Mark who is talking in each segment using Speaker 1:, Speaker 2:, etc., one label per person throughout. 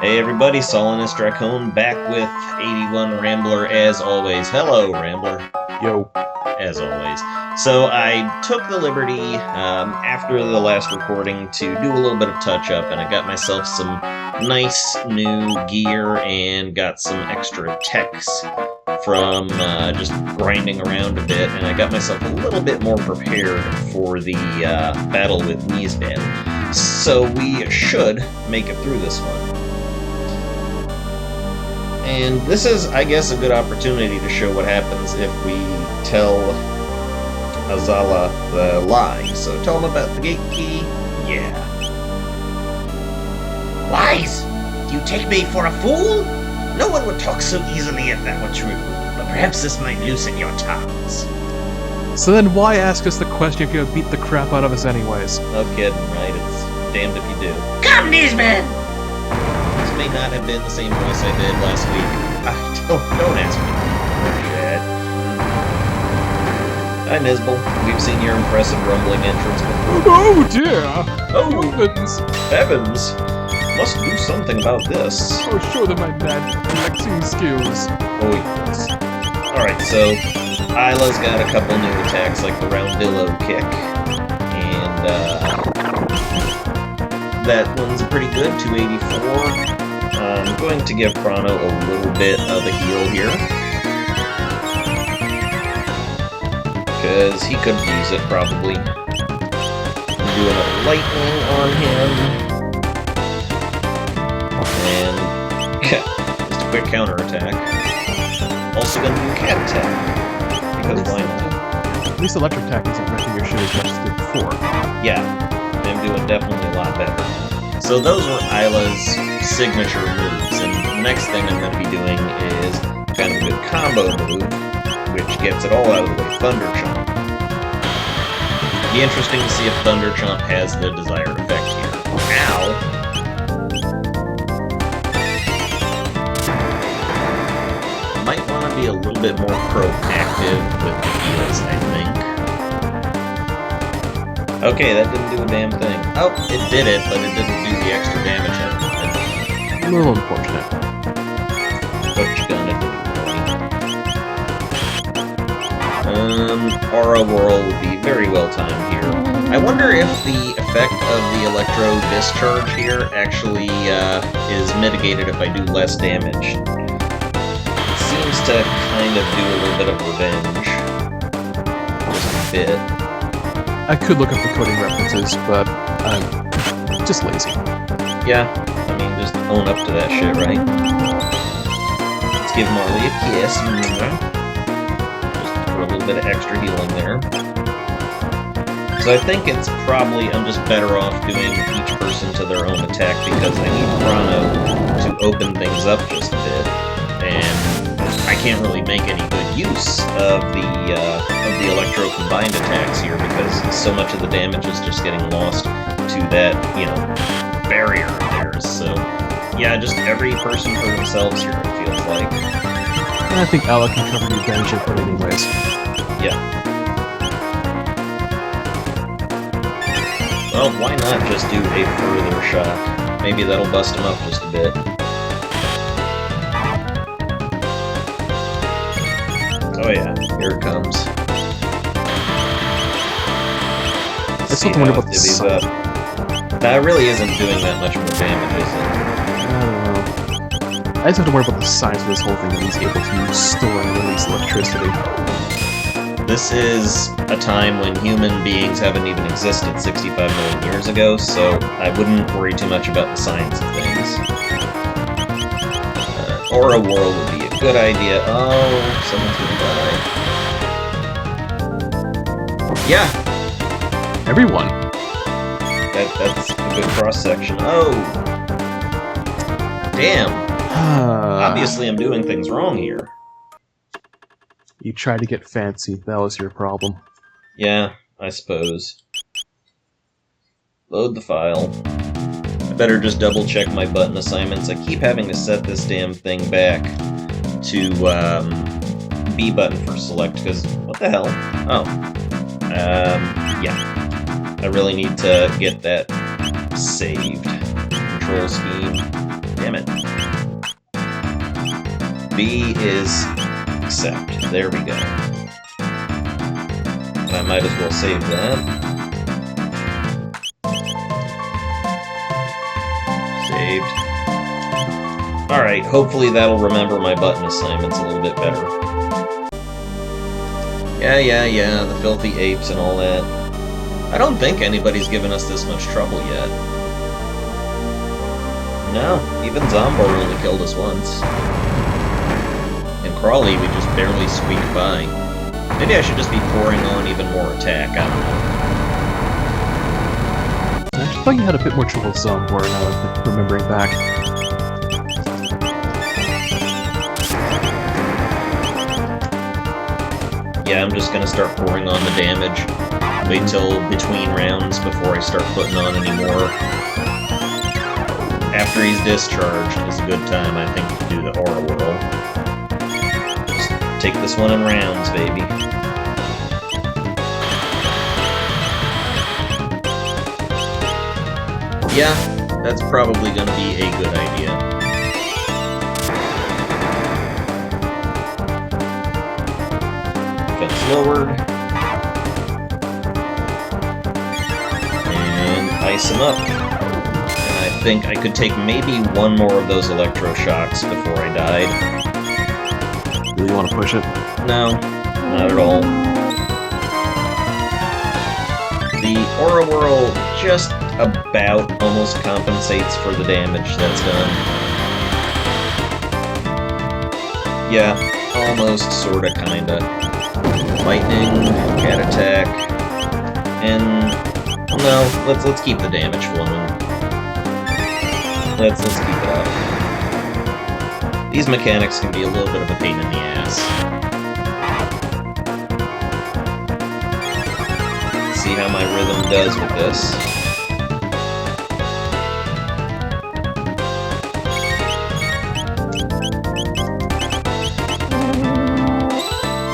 Speaker 1: Hey everybody, Solinus Dracone back with 81 Rambler as always. Hello, Rambler.
Speaker 2: Yo.
Speaker 1: As always. So I took the liberty after the last recording to do a little bit of touch-up, and I got myself some nice new gear and got some extra techs from just grinding around a bit, and I got myself a little bit more prepared for the battle with Niesban. So we should make it through this one. And this is, I guess, a good opportunity to show what happens if we tell Azala the lie. So tell him about the gate key. Yeah.
Speaker 3: Lies! Do you take me for a fool? No one would talk so easily if that were true. But perhaps this might loosen your tongues.
Speaker 2: So then why ask us the question if you're gonna beat the crap out of us anyways?
Speaker 1: No kidding, right? It's damned if you do.
Speaker 3: Come, Niesban!
Speaker 1: This may not have been the same voice I did last week. Don't ask me. Shit. Hi, Nizbel. We've seen your impressive rumbling entrance before.
Speaker 2: Oh dear!
Speaker 1: Oh,
Speaker 2: Heavens!
Speaker 1: heavens! Must do something about this.
Speaker 2: Oh, show them my mad flexing skills.
Speaker 1: Oh, yes. Alright, so Isla's got a couple new attacks, like the Roundillo kick. And, that one's pretty good, 284. I'm going to give Chrono a little bit of a heal here. Because he could use it, probably. I'm doing a lightning on him. And just a quick counterattack. Also gonna do a cat attack. Because why not?
Speaker 2: At least electric attack isn't wrecking your shit as much as it did before.
Speaker 1: Yeah, I'm doing definitely a lot better. So those were Isla's signature moves, and the next thing I'm going to be doing is kind of a good combo move, which gets it all out of the way, Thunder Chomp. Be interesting to see if Thunder Chomp has the desired effect here. Ow! Might want to be a little bit more proactive with the heals, I think. Okay, that didn't do a damn thing. Oh, it did it, but it didn't do the extra damage I wanted.
Speaker 2: A little unfortunate.
Speaker 1: What you gonna do, Aura Whirl would be very well timed here. I wonder if the effect of the Electro Discharge here actually is mitigated if I do less damage. It seems to kind of do a little bit of revenge. Just a bit.
Speaker 2: I could look up the coding references, but I'm just lazy.
Speaker 1: Yeah, I mean, just own up to that shit, right? Let's give Marley a kiss. Just for a little bit of extra healing there. So I think it's probably, I'm just better off doing each person to their own attack because I need Chrono to open things up just a bit. And I can't really make any good use of the Electro combined attacks here because so much of the damage is just getting lost to that, you know, barrier of theirs. So, yeah, just every person for themselves here, it feels like.
Speaker 2: And I think Alec can cover the damage I put anyways.
Speaker 1: Yeah. Well, why not just do a further shock? Maybe that'll bust him up just a bit. Oh yeah, here it comes.
Speaker 2: I still wonder about the sign.
Speaker 1: That really isn't doing that much more damage, is
Speaker 2: I don't know. I just have to worry about the science of this whole thing that he's able to store and release electricity.
Speaker 1: it? This is a time when human beings haven't even existed 65 million years ago, so I wouldn't worry too much about the science of things. Aura Whirl would be a good idea. Oh, someone's gonna die. Yeah,
Speaker 2: Everyone.
Speaker 1: that's a good cross-section. Oh! Damn! Obviously I'm doing things wrong here.
Speaker 2: You tried to get fancy. That was your problem.
Speaker 1: Yeah, I suppose. Load the file. I better just double-check my button assignments. I keep having to set this damn thing back to B button for select, because what the hell? Oh. Yeah. I really need to get that saved. Control scheme. Damn it. B is accept. There we go. And I might as well save that. Saved. Alright, hopefully that'll remember my button assignments a little bit better. Yeah, the filthy apes and all that. I don't think anybody's given us this much trouble yet. No, even Zombor only killed us once. And Crawley, we just barely squeaked by. Maybe I should just be pouring on even more attack, I don't know.
Speaker 2: I actually thought you had a bit more trouble with Zombor now I'm remembering back.
Speaker 1: Yeah, I'm just gonna start pouring on the damage. Wait till between rounds before I start putting on any more. After he's discharged is a good time, I think, to do the Aura Whirl. Just take this one in rounds, baby. Yeah, that's probably gonna be a good idea. Fence lowered. And ice him up. I think I could take maybe one more of those electroshocks before I died.
Speaker 2: Really want to push it?
Speaker 1: No, not at all. The Aura Whirl just about almost compensates for the damage that's done. Yeah, almost, sorta, kinda. Lightning, cat attack, and no, let's keep the damage flowing. Let's keep it up. These mechanics can be a little bit of a pain in the ass. Let's see how my rhythm does with this.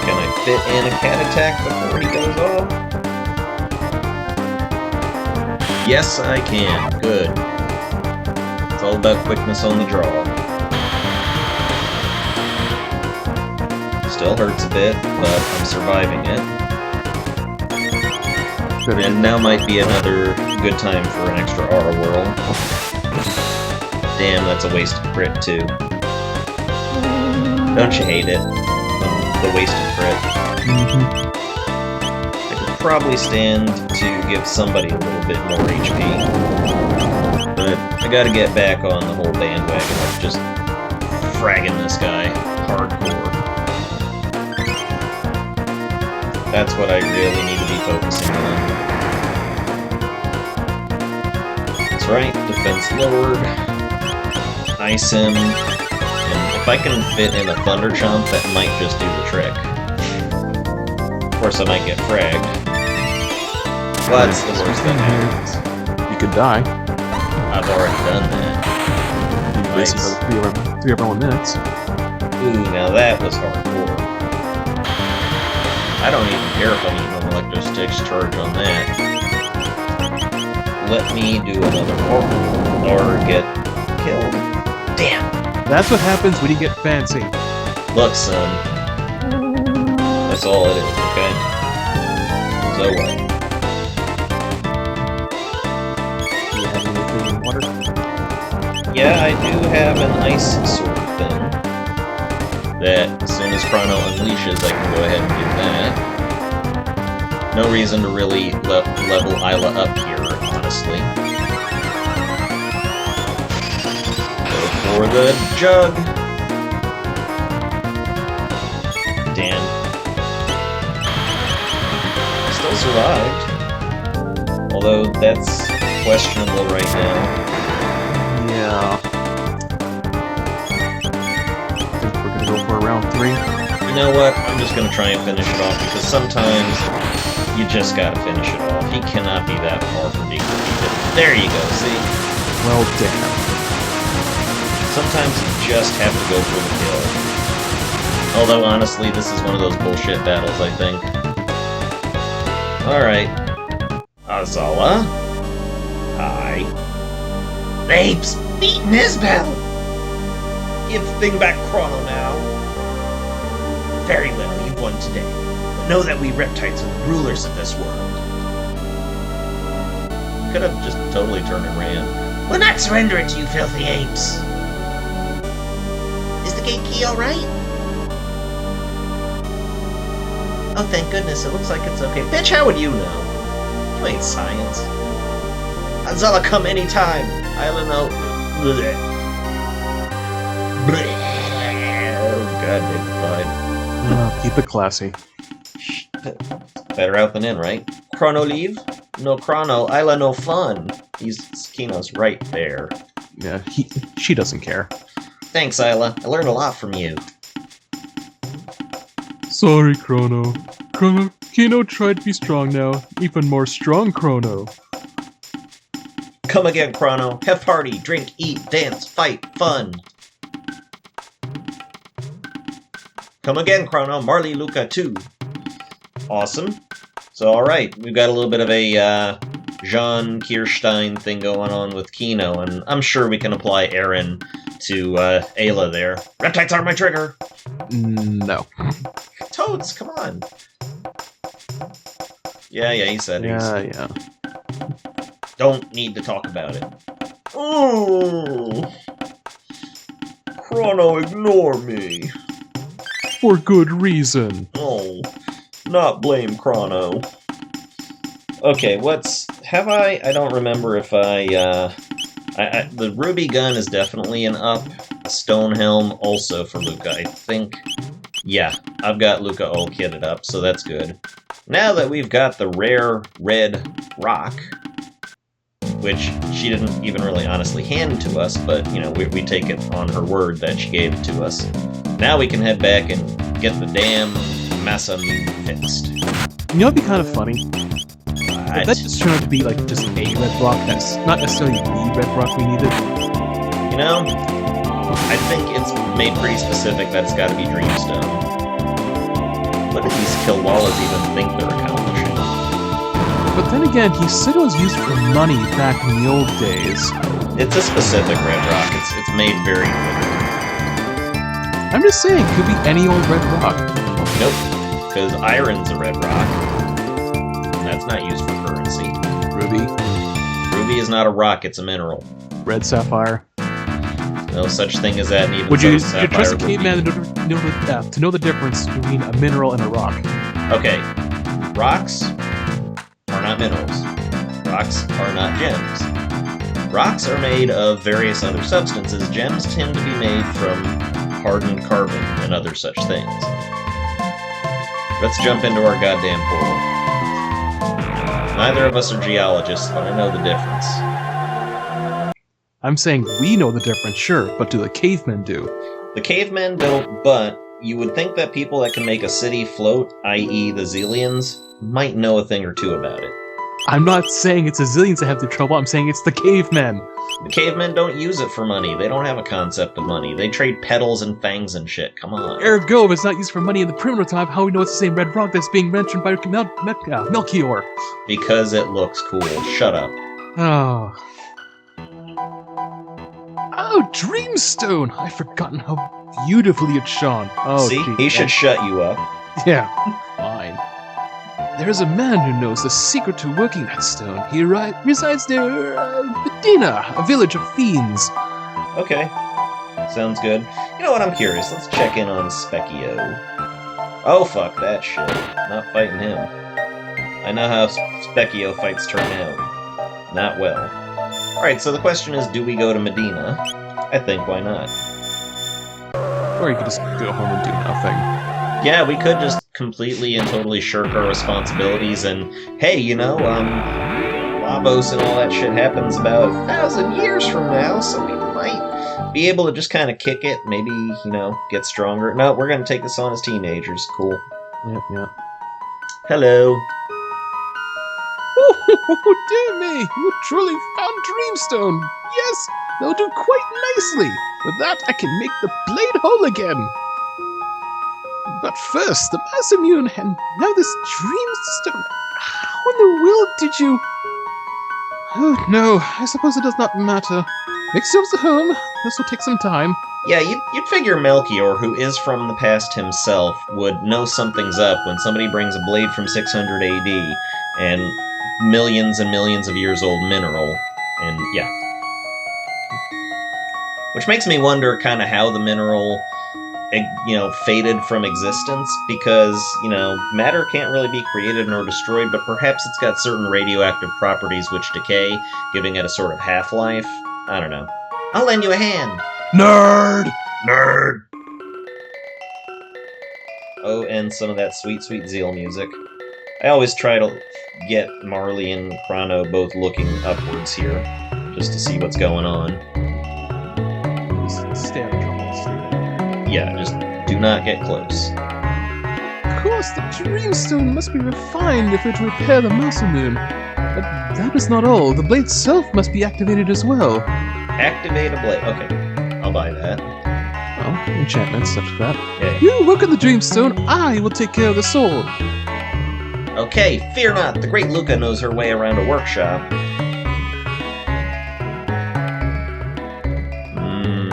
Speaker 1: Can I fit in a cat attack before he goes off? Yes, I can. Good. It's all about quickness on the draw. Still hurts a bit, but I'm surviving it. And now might be another good time for an extra Aura Whirl. Damn, that's a wasted crit too. Don't you hate it? The wasted crit. I could probably stand to give somebody a little bit more HP. But I gotta get back on the whole bandwagon of just fragging this guy hardcore. That's what I really need to be focusing on. That's right, defense lowered. Ice him. And if I can fit in a Thunder Chomp, that might just do the trick. Of course, I might get fragged. But that's the worst that happens.
Speaker 2: You could die.
Speaker 1: I've already done that.
Speaker 2: Nice. 3 over 1 minutes.
Speaker 1: Ooh, now that was hardcore. I don't even care if I'm using an Electro-Sticks charge on that. Let me do another or get killed. Damn!
Speaker 2: That's what happens when you get fancy.
Speaker 1: Look, son. That's all it is, okay? So what?
Speaker 2: Do you have any food and water?
Speaker 1: Yeah, I do have an ice sword thing. That, as soon as Chrono unleashes, I can go ahead and do that. No reason to really level Isla up here, honestly. Go for the jug! Damn. Still survived. Although, that's questionable right now.
Speaker 2: Yeah. Go for round 3.
Speaker 1: You know what? I'm just gonna try and finish it off, because sometimes you just gotta finish it off. He cannot be that far from being defeated. There you go, see?
Speaker 2: Well, damn.
Speaker 1: Sometimes you just have to go for the kill. Although, honestly, this is one of those bullshit battles, I think. Alright. Azala? Hi.
Speaker 3: The ape's beaten his pal. Give thing back Chrono now. Very well, you've won today. But know that we reptiles are the rulers of this world.
Speaker 1: Could have just totally turned and ran.
Speaker 3: We'll not surrender it to you filthy apes. Is the gate key alright? Oh, thank goodness, it looks like it's okay. Bitch, how would you know? You ain't science. Anzala come anytime. I don't know. Blech. Blech. Oh, God, David Clyde.
Speaker 2: Keep it classy.
Speaker 1: Better out than in, right? Chrono leave? No Chrono, Isla no fun. Kino's right there.
Speaker 2: Yeah, she doesn't care.
Speaker 1: Thanks, Isla. I learned a lot from you.
Speaker 2: Sorry, Chrono. Kino tried to be strong now. Even more strong, Chrono.
Speaker 1: Come again, Chrono. Have party, drink, eat, dance, fight, fun. Come again, Chrono. Marley, Luca, too. Awesome. So, alright, we've got a little bit of a Jean Kirstein thing going on with Kino, and I'm sure we can apply Aaron to Ayla there. Reptiles are my trigger!
Speaker 2: No.
Speaker 1: Toads, come on! Yeah, he said
Speaker 2: Yeah.
Speaker 1: Don't need to talk about it. Oh, Chrono, ignore me.
Speaker 2: For good reason.
Speaker 1: Oh, not blame Chrono. Okay, I don't remember if the Ruby gun is definitely an up. The Stone Helm also for Luca, I think. Yeah, I've got Luca all kitted up, so that's good. Now that we've got the rare red rock, which she didn't even really honestly hand to us, but, you know, we take it on her word that she gave it to us. Now we can head back and get the damn Masamune fixed.
Speaker 2: You know, it'd be kind of funny. If that just turned out to be, like, just a red rock, that's not necessarily the red rock we needed.
Speaker 1: You know, I think it's made pretty specific that it's got to be Dreamstone. What do these Kilwalas even think they're accomplishing?
Speaker 2: But then again, he said it was used for money back in the old days.
Speaker 1: It's a specific red rock. It's made very limited.
Speaker 2: I'm just saying, it could be any old red rock.
Speaker 1: Nope, because iron's a red rock. That's not used for currency.
Speaker 2: Ruby.
Speaker 1: Ruby is not a rock, it's a mineral.
Speaker 2: Red sapphire.
Speaker 1: No such thing as that, and even
Speaker 2: Would
Speaker 1: so,
Speaker 2: you
Speaker 1: sapphire
Speaker 2: trust a
Speaker 1: would
Speaker 2: caveman to know the difference between a mineral and a rock?
Speaker 1: Okay, rocks are not minerals. Rocks are not gems. Rocks are made of various other substances. Gems tend to be made from hardened carbon and other such things. Let's jump into our goddamn portal. Neither of us are geologists, but I know the difference.
Speaker 2: I'm saying we know the difference, sure, but do the cavemen do?
Speaker 1: The cavemen don't, but you would think that people that can make a city float, i.e. the Zillions, might know a thing or two about it.
Speaker 2: I'm not saying it's the Zillions that have the trouble, I'm saying it's the cavemen.
Speaker 1: The cavemen don't use it for money. They don't have a concept of money. They trade petals and fangs and shit. Come on.
Speaker 2: Ergo, if it's not used for money in the primitive time, how do we know it's the same red rock that's being mentioned by Melchior?
Speaker 1: Because it looks cool. Shut up.
Speaker 2: Oh. Oh, Dreamstone! I've forgotten how beautifully it shone. Oh,
Speaker 1: see?
Speaker 2: geez,
Speaker 1: He should shut you up.
Speaker 2: Yeah, fine. There is a man who knows the secret to working that stone. He resides near Medina, a village of fiends.
Speaker 1: Okay. Sounds good. You know what? I'm curious. Let's check in on Specchio. Oh, fuck that shit. Not fighting him. I know how Specchio fights turn out. Not well. Alright, so the question is, do we go to Medina? I think, why not?
Speaker 2: Or you could just go home and do nothing.
Speaker 1: Yeah, we could just completely and totally shirk our responsibilities and, hey, you know, Lavos and all that shit happens about 1,000 years from now, so we might be able to just kind of kick it, maybe, you know, get stronger. No, we're gonna take this on as teenagers. Cool.
Speaker 2: Yep.
Speaker 1: Hello.
Speaker 2: Oh, dear me! You truly found Dreamstone! Yes, they'll do quite nicely! With that, I can make the blade whole again! But first, the Masamune, and now this Dreamstone. How in the world did you... Oh, no, I suppose it does not matter. Make yourselves at home. This will take some time.
Speaker 3: Yeah, you'd figure Melchior, who is from the past himself, would know something's up when somebody brings a blade from 600 AD and millions and millions of years old mineral, and yeah. Which makes me wonder kind of how the mineral, faded from existence, because, matter can't really be created nor destroyed, but perhaps it's got certain radioactive properties which decay, giving it a sort of half-life. I don't know. I'll lend you a hand.
Speaker 2: Nerd!
Speaker 3: Nerd! Oh, and some of that sweet, sweet Zeal music. I always try to get Marley and Chrono both looking upwards here, just to see what's going on.
Speaker 2: Just stay out of trouble. Stay there.
Speaker 3: Yeah, just do not get close.
Speaker 2: Of course, the Dreamstone must be refined if we're to repair the Masamune. But that is not all. The blade itself must be activated as well.
Speaker 3: Activate a blade. Okay, I'll buy that.
Speaker 2: Well, enchantments such as that.
Speaker 3: Yeah.
Speaker 2: You work on the Dreamstone, I will take care of the sword.
Speaker 3: Okay, fear not. The great Luca knows her way around a workshop.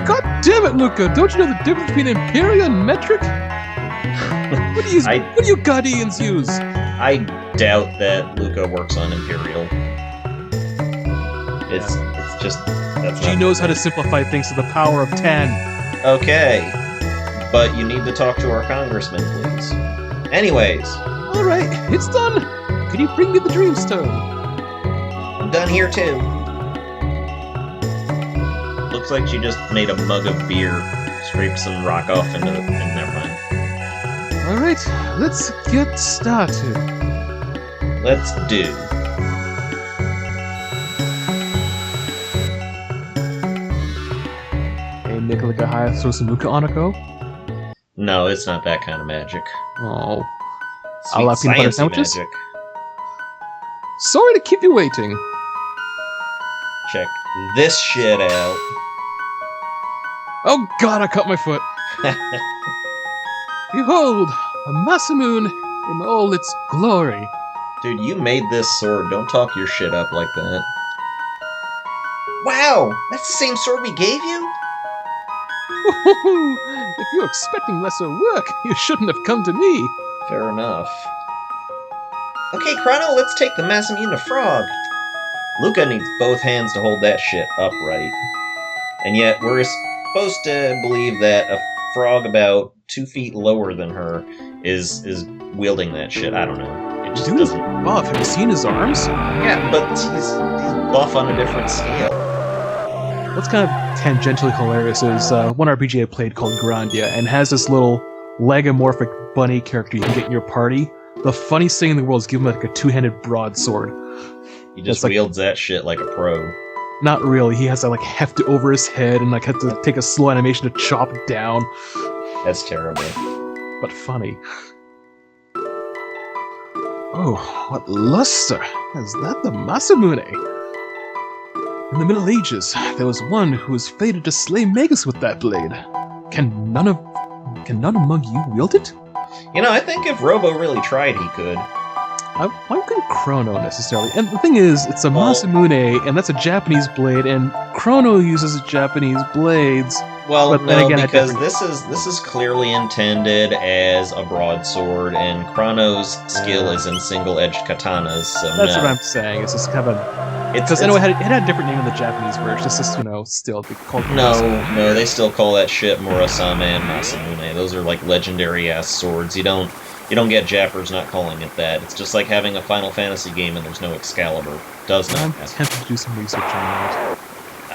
Speaker 2: God damn it, Luca! Don't you know the difference between Imperial and metric? What do you Guardians use?
Speaker 3: I doubt that Luca works on Imperial. It's just that's.
Speaker 2: She knows how to simplify things to the power of 10.
Speaker 3: Okay, but you need to talk to our congressman, please. Anyways.
Speaker 2: All right, it's done. Can you bring me the Dreamstone?
Speaker 3: I'm done here too. Looks like she just made a mug of beer, scraped some rock off into the. And never mind.
Speaker 2: All right, let's get started.
Speaker 3: Let's do.
Speaker 2: Hey, Nicola Gahaya, throw some Luca Onako.
Speaker 3: No, it's not that kind of magic.
Speaker 2: Oh,
Speaker 3: Sweet
Speaker 2: I'll have peanut butter
Speaker 3: sciencey
Speaker 2: sandwiches?
Speaker 3: magic.
Speaker 2: Sorry to keep you waiting.
Speaker 3: Check this shit out.
Speaker 2: Oh God, I cut my foot. Behold, a Masamune in all its glory.
Speaker 3: Dude, you made this sword. Don't talk your shit up like that. Wow! That's the same sword we gave you?
Speaker 2: If you're expecting lesser work, you shouldn't have come to me.
Speaker 3: Fair enough. Okay, Chrono, let's take the Masamune to Frog. Luca needs both hands to hold that shit upright. And yet, we're supposed to believe that a frog about 2 feet lower than her is wielding that shit. I don't know. It just
Speaker 2: Dude is
Speaker 3: doesn't.
Speaker 2: buff. Have you seen his arms?
Speaker 3: Yeah, but he's buff on a different scale.
Speaker 2: What's kind of tangentially hilarious is one RPG I played called Grandia, and has this little legomorphic bunny character you can get in your party. The funniest thing in the world is give him like a two-handed broadsword.
Speaker 3: He just
Speaker 2: like,
Speaker 3: wields that shit like a pro.
Speaker 2: Not really. He has to like heft it over his head and like have to take a slow animation to chop it down.
Speaker 3: That's terrible.
Speaker 2: But funny. Oh, what luster! Is that the Masamune? In the Middle Ages, there was one who was fated to slay Magus with that blade. Can none among you wield it?
Speaker 3: You know, I think if Robo really tried, he could.
Speaker 2: Why couldn't Chrono necessarily? And the thing is, it's a Masamune, and that's a Japanese blade, and Chrono uses Japanese blades.
Speaker 3: Well,
Speaker 2: but then
Speaker 3: no,
Speaker 2: again,
Speaker 3: because this is clearly intended as a broadsword, and Chrono's skill is in single-edged katanas. So
Speaker 2: That's
Speaker 3: no.
Speaker 2: what I'm saying. It's just kind of a.
Speaker 3: It's
Speaker 2: Because anyway, it had a different name in the Japanese version. It's just still called.
Speaker 3: no, they still call that shit Murasame and Masamune. Those are like legendary ass swords. You don't get Jappers not calling it that. It's just like having a Final Fantasy game and there's no Excalibur. Does not
Speaker 2: I'm
Speaker 3: happen.
Speaker 2: tempted to do some research on that.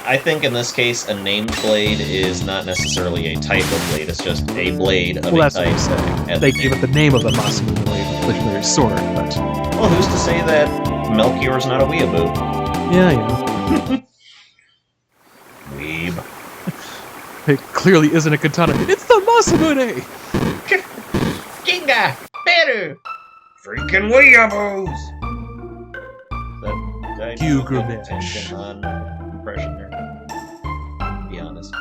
Speaker 3: I think in this case, a named blade is not necessarily a type of blade. It's just a blade of
Speaker 2: Well,
Speaker 3: a
Speaker 2: that's what
Speaker 3: type.
Speaker 2: I'm saying.
Speaker 3: and
Speaker 2: They
Speaker 3: the
Speaker 2: gave it the name of the Masamune blade, legendary sword, but
Speaker 3: Well, who's to say that Melchior's not a weeaboo?
Speaker 2: yeah.
Speaker 3: Weeb.
Speaker 2: It clearly isn't a katana. It's the Masamune!
Speaker 3: Ginga! Better! Freaking weeaboos! That
Speaker 2: Hugh
Speaker 3: put
Speaker 2: Grimesh.
Speaker 3: attention on impression there. Be honest.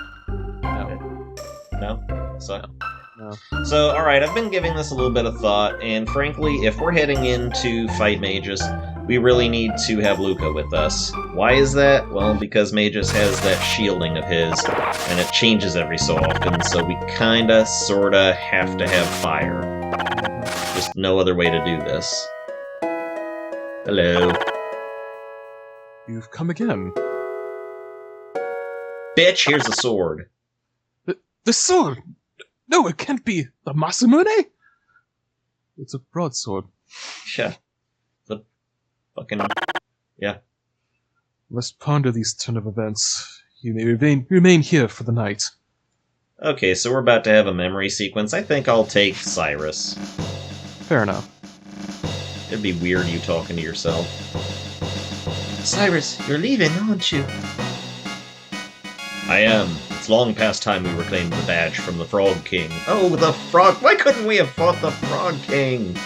Speaker 2: No.
Speaker 3: No? Suck?
Speaker 2: No.
Speaker 3: So, alright, I've been giving this a little bit of thought, and frankly, if we're heading in to fight mages, we really need to have Luca with us. Why is that? Well, because Magus has that shielding of his, and it changes every so often, so we kinda, sorta have to have fire. Just no other way to do this. Hello.
Speaker 2: You've come again.
Speaker 3: Bitch, here's a sword.
Speaker 2: The sword! No, it can't be the Masamune? It's a broadsword.
Speaker 3: Yeah. The fucking... yeah.
Speaker 2: Must ponder these turn of events. You may remain here for the night.
Speaker 3: Okay, so we're about to have a memory sequence. I think I'll take Cyrus.
Speaker 2: Fair enough.
Speaker 3: It'd be weird you talking to yourself.
Speaker 4: Cyrus, you're leaving, aren't you?
Speaker 3: I am. It's long past time we reclaimed the badge from the Frog King. Oh, the Frog... Why couldn't we have fought the Frog King?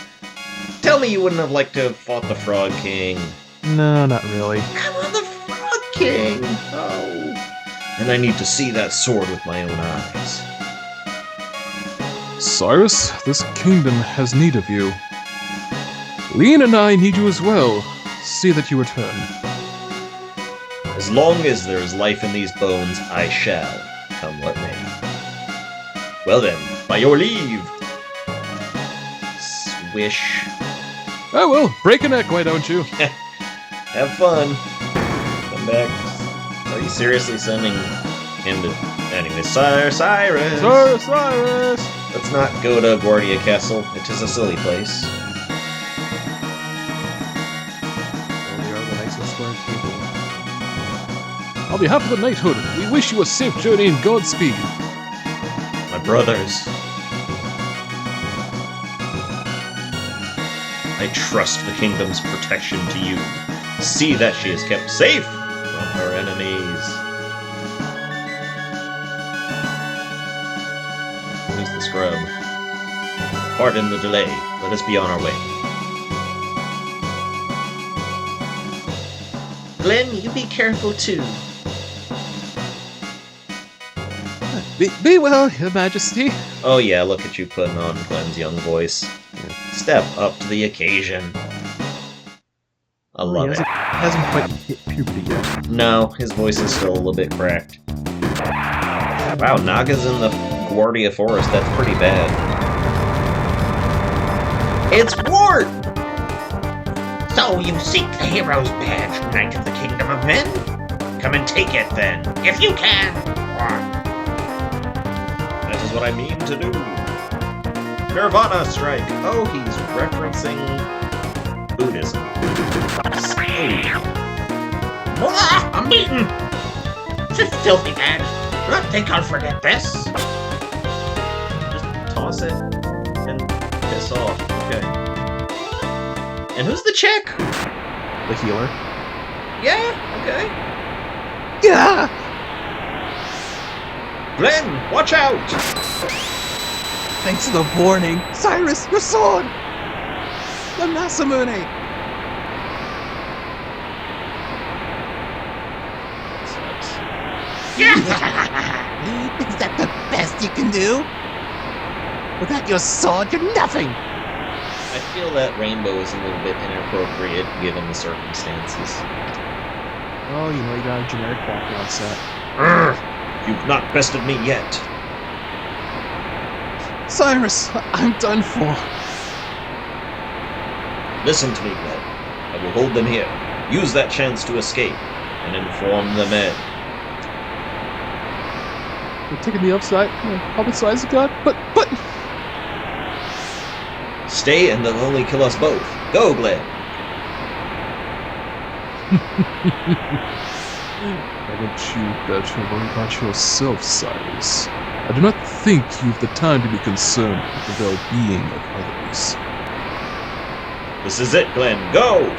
Speaker 3: Tell me you wouldn't have liked to have fought the Frog King.
Speaker 2: No, not really.
Speaker 3: Come on, the Frog King! Oh. And I need to see that sword with my own eyes.
Speaker 2: Cyrus, this kingdom has need of you. Lean and I need you as well. See that you return.
Speaker 3: As long as there is life in these bones, I shall, come what may. Well then, by your leave! Swish.
Speaker 2: Oh well, break a neck, why don't you?
Speaker 3: Have fun. Come back. Are you seriously sending him to... Anyway, Cyrus!
Speaker 2: Sir Cyrus!
Speaker 3: Let's not go to Guardia Castle. It is a silly place.
Speaker 2: They are the nicest square people. On behalf of the knighthood, we wish you a safe journey and Godspeed.
Speaker 3: My brothers. I trust the kingdom's protection to you. See that she is kept safe from her enemies. Where's the scrub? Pardon the delay. Let us be on our way.
Speaker 4: Glenn, you be careful too.
Speaker 2: Be well, Your Majesty.
Speaker 3: Oh yeah, look at you putting on Glenn's young voice. Step up to the occasion. I love it.
Speaker 2: Hasn't quite hit puberty yet.
Speaker 3: No, his voice is still a little bit cracked. Wow, Naga's in the Guardia Forest. That's pretty bad. It's Wart!
Speaker 4: So you seek the hero's badge, Knight of the Kingdom of Men? Come and take it then, if you can!
Speaker 3: That is what I mean to do. Nirvana strike! Oh, he's referencing Buddhism.
Speaker 4: I'm beaten! Filthy badge! Do not think I'll forget this!
Speaker 3: Just toss it and piss off. Okay. And who's the chick?
Speaker 2: The healer.
Speaker 3: Yeah, okay.
Speaker 2: Yeah!
Speaker 3: Glenn, watch out!
Speaker 2: Thanks for the warning. Cyrus, your sword! The Masamune!
Speaker 3: Sucks.
Speaker 5: Is that the best you can do? Without your sword, you're nothing!
Speaker 3: I feel that rainbow is a little bit inappropriate given the circumstances.
Speaker 2: Oh, you know, you got a generic background set.
Speaker 3: You've not bested me yet.
Speaker 2: Cyrus, I'm done for.
Speaker 3: Listen to me, Glenn. I will hold them here. Use that chance to escape and inform the men.
Speaker 2: You're taking the upside, public size of God, but...
Speaker 3: Stay and they'll only kill us both. Go, Glenn.
Speaker 2: Haven't you better worry about yourself, Cyrus? I do not think you've the time to be concerned with the well-being of others.
Speaker 3: This is it, Glenn. Go!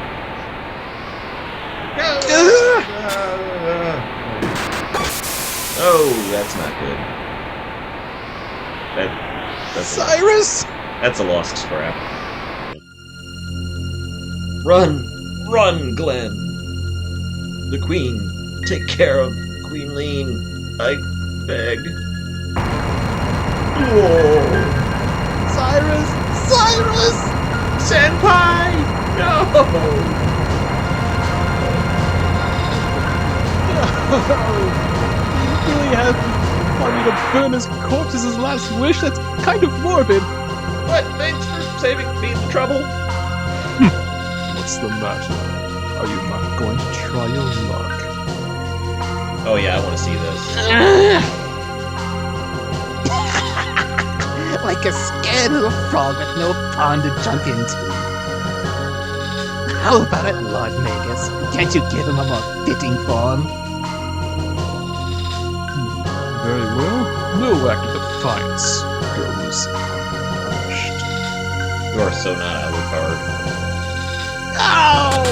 Speaker 3: Oh, that's not good. That's
Speaker 2: Cyrus!
Speaker 3: That's a lost scrap. Run! Run, Glenn! The Queen. Take care of Queen Lean. I beg. Whoa!
Speaker 2: Cyrus! Cyrus!
Speaker 3: Senpai! No!
Speaker 2: burn his corpse as his last wish? That's kind of morbid.
Speaker 3: What? Thanks for saving me the trouble.
Speaker 2: What's the matter? Are you not going to try your luck?
Speaker 3: Oh yeah, I want to see this.
Speaker 5: Like a scared little frog with no pond to jump into. How about it, Lord Magus? Can't you give him a more fitting form?
Speaker 2: Very well. No act of defiance goes unpunished.
Speaker 3: You are so not Alucard.
Speaker 5: Oh!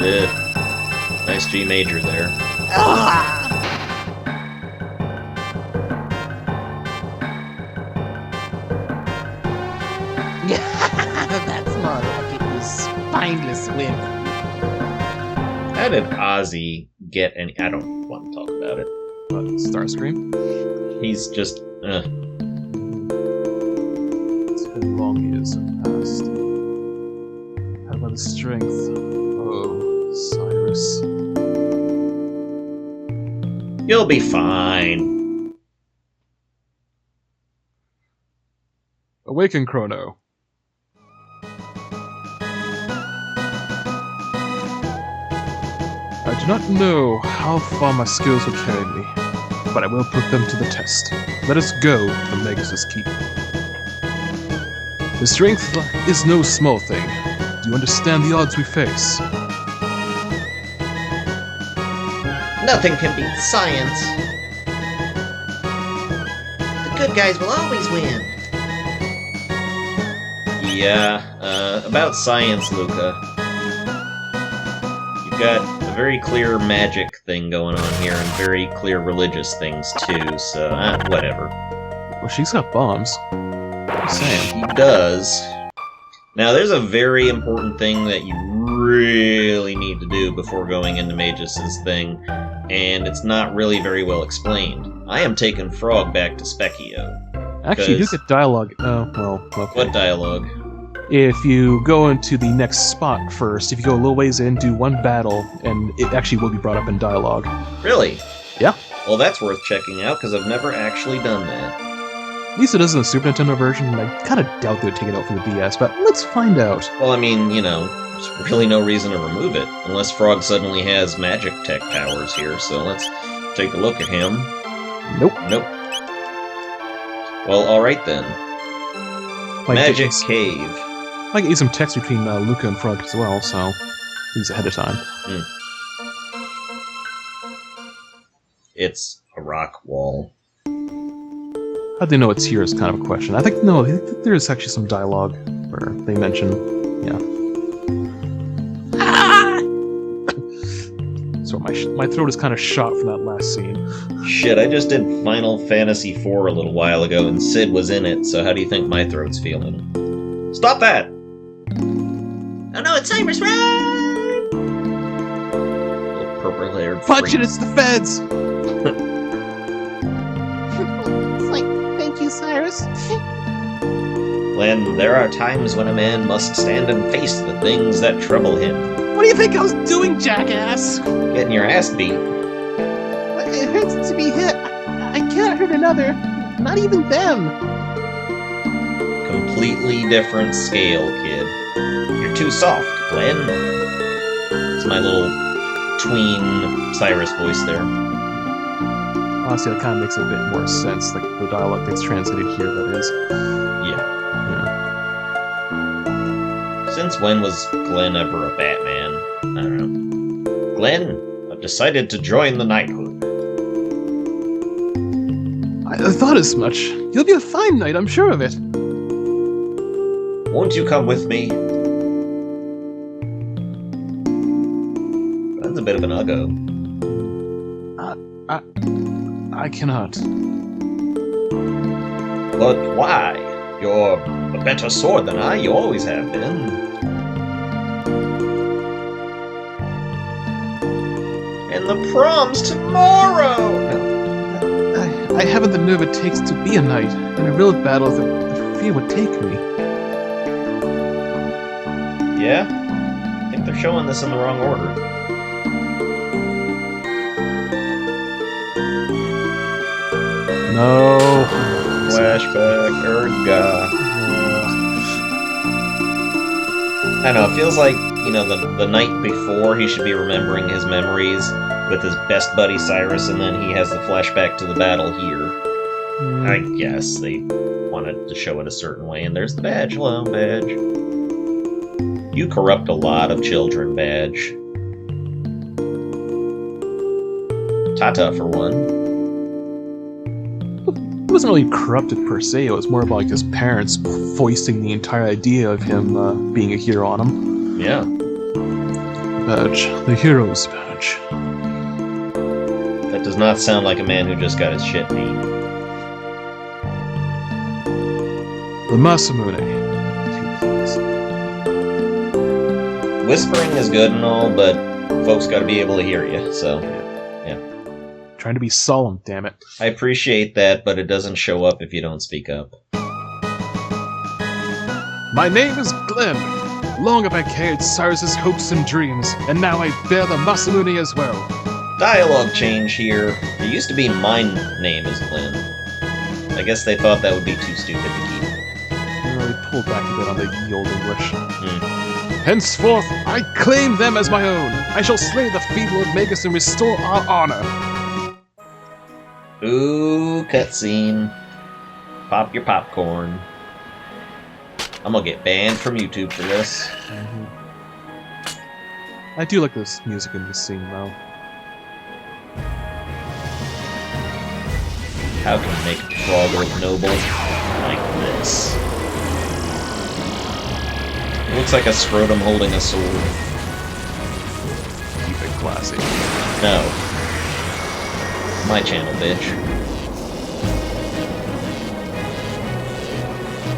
Speaker 3: Ooh. Nice G major there.
Speaker 5: That's more like it, you spineless wimp.
Speaker 3: How did Ozzy get any? I don't want to talk about it.
Speaker 2: What, Starscream?
Speaker 3: He's just.
Speaker 2: 10 long years have passed. How about the strength? Oh, Cyrus.
Speaker 3: You'll be fine.
Speaker 2: Awaken, Chrono. I do not know how far my skills will carry me, but I will put them to the test. Let us go to Magus' keep. The strength is no small thing. Do you understand the odds we face?
Speaker 3: Nothing can beat science. The good guys will always win. Yeah, about science, Luca. You've got a very clear magic thing going on here, and very clear religious things too, so, whatever.
Speaker 2: Well, she's got bombs. Just saying.
Speaker 3: She does. Now, there's a very important thing that you really need to do before going into Magus' thing, and it's not really very well explained. I am taking Frog back to Specchio.
Speaker 2: Actually, you do get dialogue. Oh, well, okay.
Speaker 3: What dialogue?
Speaker 2: If you go into the next spot first, if you go a little ways in, do one battle, and it actually will be brought up in dialogue.
Speaker 3: Really?
Speaker 2: Yeah.
Speaker 3: Well, that's worth checking out, because I've never actually done that.
Speaker 2: At least it is in the Super Nintendo version, and I kind of doubt they would take it out from the DS, but let's find out.
Speaker 3: Well, I mean, you know, there's really no reason to remove it, unless Frog suddenly has magic tech powers here, so let's take a look at him.
Speaker 2: Nope.
Speaker 3: Nope. Well, alright then. Magic Cave.
Speaker 2: I can use some text between Luca and Frog as well, so he's ahead of time.
Speaker 3: It's a rock wall.
Speaker 2: How do they know it's here is kind of a question. I think there is actually some dialogue where they mention, yeah. So my throat is kind of shot from that last scene.
Speaker 3: Shit, I just did Final Fantasy IV a little while ago, and Sid was in it, so how do you think my throat's feeling? Stop that! Oh no, it's Cyrus, run! Little purple-haired
Speaker 2: Punch it,
Speaker 3: freak.
Speaker 2: it's the feds!
Speaker 5: It's like, thank you, Cyrus.
Speaker 3: Glenn, there are times when a man must stand and face the things that trouble him.
Speaker 2: What do you think I was doing, jackass?
Speaker 3: Getting your ass beat.
Speaker 5: It hurts to be hit. I can't hurt another. Not even them.
Speaker 3: Completely different scale, kid. You're too soft, Glenn. It's my little tween Cyrus voice there.
Speaker 2: Honestly, that kind of makes a bit more sense, like the dialogue that's translated here, that is.
Speaker 3: Yeah.
Speaker 2: Yeah.
Speaker 3: Since when was Glenn ever a Batman? I don't know. Glenn, I've decided to join the knighthood.
Speaker 2: I thought as much. You'll be a fine knight, I'm sure of it.
Speaker 3: Won't you come with me? That's a bit of an uggo.
Speaker 2: I cannot.
Speaker 3: But why? You're a better sword than I, you always have been. And the prom's tomorrow!
Speaker 2: I haven't the nerve it takes to be a knight. In a real battle, the fear would take me.
Speaker 3: Yeah? I think they're showing this in the wrong order.
Speaker 2: No.
Speaker 3: Flashback, Erga. I don't know, it feels like, you know, the night before he should be remembering his memories with his best buddy Cyrus, and then he has the flashback to the battle here. I guess they wanted to show it a certain way, and there's the badge. Hello, badge. You corrupt a lot of children, badge. Tata, for one.
Speaker 2: He wasn't really corrupted per se, it was more about like his parents foisting the entire idea of him being a hero on him.
Speaker 3: Yeah.
Speaker 2: Badge. The hero's badge.
Speaker 3: That does not sound like a man who just got his shit beat.
Speaker 2: The Masamune.
Speaker 3: Whispering is good and all, but folks gotta be able to hear you, so...
Speaker 2: Trying to be solemn, damn it.
Speaker 3: I appreciate that, but it doesn't show up if you don't speak up.
Speaker 2: My name is Glenn. Long have I carried Cyrus's hopes and dreams, and now I bear the Masamune as well.
Speaker 3: Dialogue change here. It used to be my name is Glenn. I guess they thought that would be too stupid to keep.
Speaker 2: They really pulled back a bit on the old English. Henceforth, I claim them as my own. I shall slay the Fiendlord Magus and restore our honor.
Speaker 3: Ooh, cutscene. Pop your popcorn. I'm gonna get banned from YouTube for this.
Speaker 2: I do like this music in this scene, though.
Speaker 3: How can you make a frog look noble? Like this. It looks like a scrotum holding a sword.
Speaker 2: Keep it classy.
Speaker 3: No. My channel, bitch.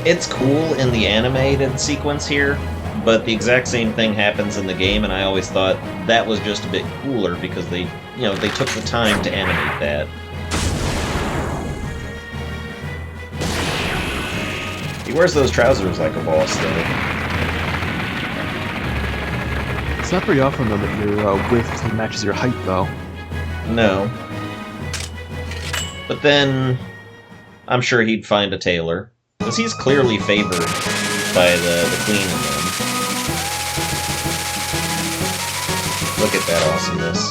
Speaker 3: It's cool in the animated sequence here, but the exact same thing happens in the game, and I always thought that was just a bit cooler because they, you know, they took the time to animate that. He wears those trousers like a boss, though.
Speaker 2: It's not very often, though, that your width matches your height, though.
Speaker 3: No. But then, I'm sure he'd find a tailor. Because he's clearly favored by the queen and them. Look at that awesomeness.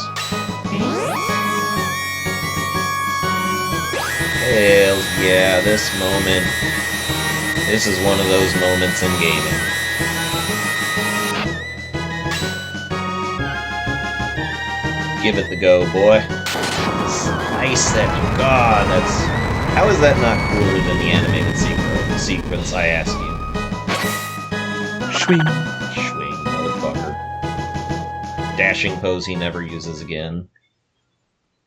Speaker 3: Hell yeah, this moment. This is one of those moments in gaming. Give it the go, boy. Slice that. God, that's... How is that not cooler than the animated sequence, I ask you?
Speaker 2: Swing.
Speaker 3: Swing, motherfucker. Dashing pose he never uses again.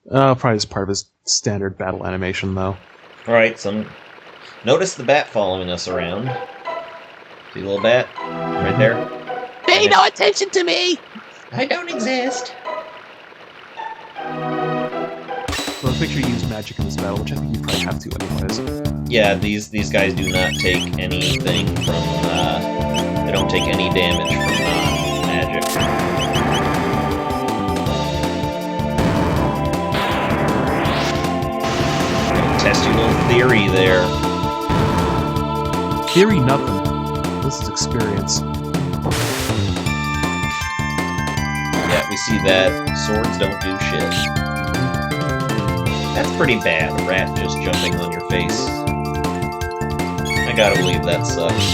Speaker 2: Probably as part of his standard battle animation, though.
Speaker 3: Alright, so... Notice the bat following us around. See the little bat? Right there?
Speaker 5: Pay no attention to me!
Speaker 3: I don't exist.
Speaker 2: Well, let's make sure you use magic in this battle, which I think you probably have to anyways.
Speaker 3: Yeah, these guys do not take anything from, they don't take any damage from magic. Test your little theory there.
Speaker 2: Theory nothing. This is experience.
Speaker 3: Yeah, we see that. Swords don't do shit. That's pretty bad, a rat just jumping on your face. I gotta believe that sucks.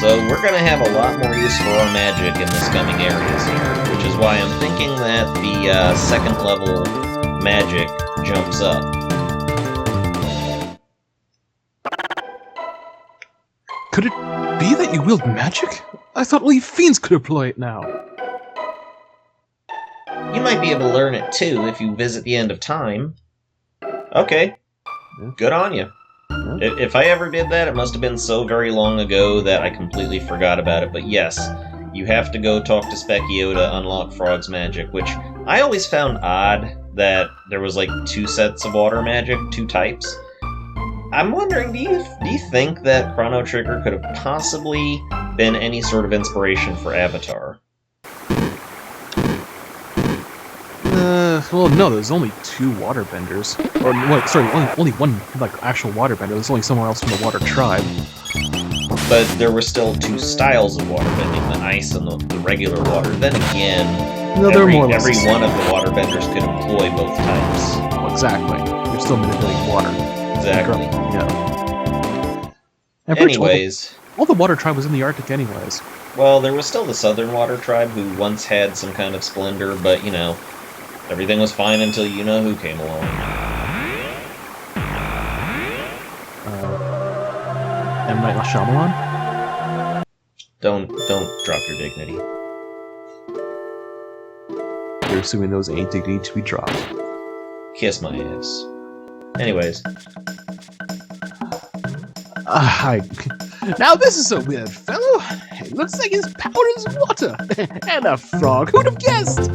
Speaker 3: So we're gonna have a lot more use for our magic in this coming areas here, which is why I'm thinking that the second level magic jumps up.
Speaker 2: Could it be that you wield magic? I thought only fiends could employ it now.
Speaker 3: You might be able to learn it too if you visit the end of time. Okay. Good on you. If I ever did that, it must have been so very long ago that I completely forgot about it. But yes, you have to go talk to Specchio to unlock Frog's magic, which I always found odd that there was like 2 sets of water magic, 2 types. I'm wondering, do you think that Chrono Trigger could have possibly been any sort of inspiration for Avatar?
Speaker 2: Well, no, there's only 2 waterbenders. Or, wait, sorry, only one, like, actual waterbender. There's only someone else from the water tribe.
Speaker 3: But there were still 2 styles of waterbending, the ice and the regular water. Then again,
Speaker 2: No, they're more or less
Speaker 3: every
Speaker 2: the same.
Speaker 3: one of the waterbenders could employ both types.
Speaker 2: Well, exactly. You're still manipulating water.
Speaker 3: Exactly.
Speaker 2: Yeah. And pretty much
Speaker 3: Anyways,
Speaker 2: all the water tribe was in the Arctic anyways.
Speaker 3: well, there was still the Southern Water Tribe who once had some kind of splendor, but, you know, everything was fine until you-know-who came along.
Speaker 2: M. Night Shyamalan?
Speaker 3: Don't drop your dignity.
Speaker 2: You're assuming those ain't dignity to be dropped.
Speaker 3: Kiss my ass. Anyways,
Speaker 5: Now this is a weird fellow. It looks like his power is water. And a frog. Who'd have guessed?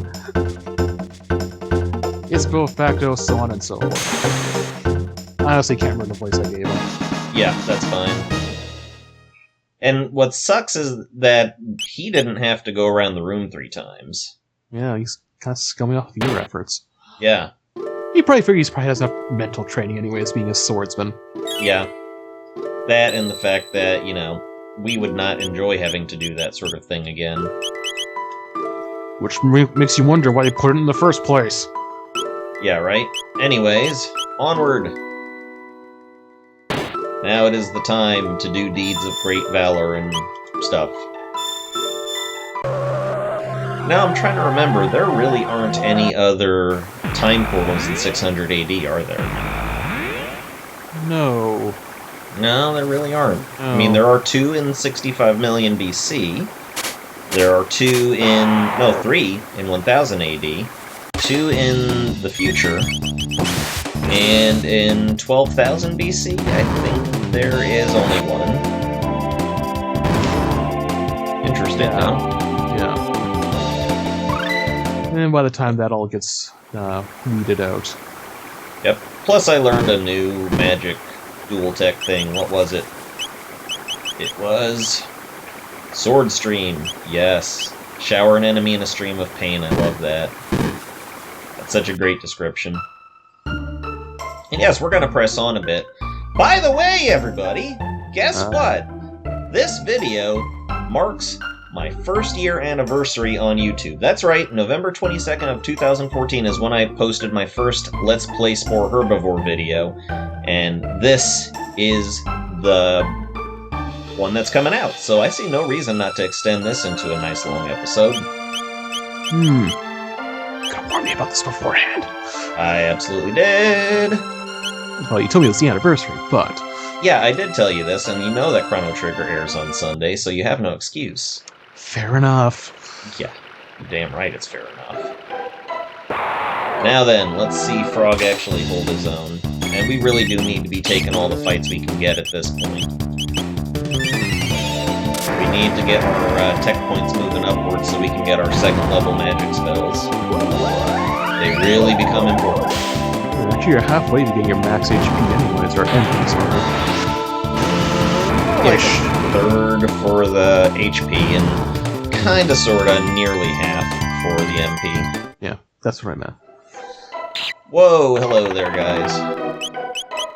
Speaker 2: It's both facto, so on and so forth. I honestly can't remember the voice I gave him.
Speaker 3: yeah, that's fine. And what sucks is that he didn't have to go around the room 3 times.
Speaker 2: Yeah, he's kind of scumming off your efforts.
Speaker 3: Yeah,
Speaker 2: He probably figures he probably has enough mental training anyways, being a swordsman.
Speaker 3: yeah. That and the fact that, you know, we would not enjoy having to do that sort of thing again.
Speaker 2: Which makes you wonder why they put it in the first place.
Speaker 3: Yeah, right? Anyways, onward! Now it is the time to do deeds of great valor and stuff. Now I'm trying to remember, there really aren't any other time portals in 600 AD, are there?
Speaker 2: No.
Speaker 3: No, there really aren't. I
Speaker 2: Oh.
Speaker 3: mean, there are 2 in 65 million BC. There are 3 in 1000 AD. 2 in the future. And in 12,000 BC, I think there is only 1. Interesting, huh?
Speaker 2: Yeah. And by the time that all gets weeded out.
Speaker 3: Yep. Plus, I learned a new magic dual tech thing. What was it? It was Sword Stream. Yes. Shower an enemy in a stream of pain. I love that. That's such a great description. And yes, we're gonna press on a bit. By the way, everybody, guess what? This video marks my 1st year anniversary on YouTube. That's right, November 22nd of 2014 is when I posted my first Let's Play Spore Herbivore video, and this is the one that's coming out, so I see no reason not to extend this into a nice long episode.
Speaker 2: You could have warned me about this beforehand.
Speaker 3: I absolutely did!
Speaker 2: Well, you told me it was the anniversary, but...
Speaker 3: Yeah, I did tell you this, and you know that Chrono Trigger airs on Sunday, so you have no excuse.
Speaker 2: Fair enough.
Speaker 3: Yeah, you're damn right it's fair enough. Now then, let's see Frog actually hold his own. And we really do need to be taking all the fights we can get at this point. We need to get our tech points moving upwards so we can get our 2nd level magic spells. They really become important.
Speaker 2: Actually, you're halfway to getting your max HP anyways, or MP, sorry.
Speaker 3: Like a 1/3 for the HP and kinda sorta nearly half for the MP.
Speaker 2: Yeah, that's what I meant.
Speaker 3: Whoa, hello there, guys.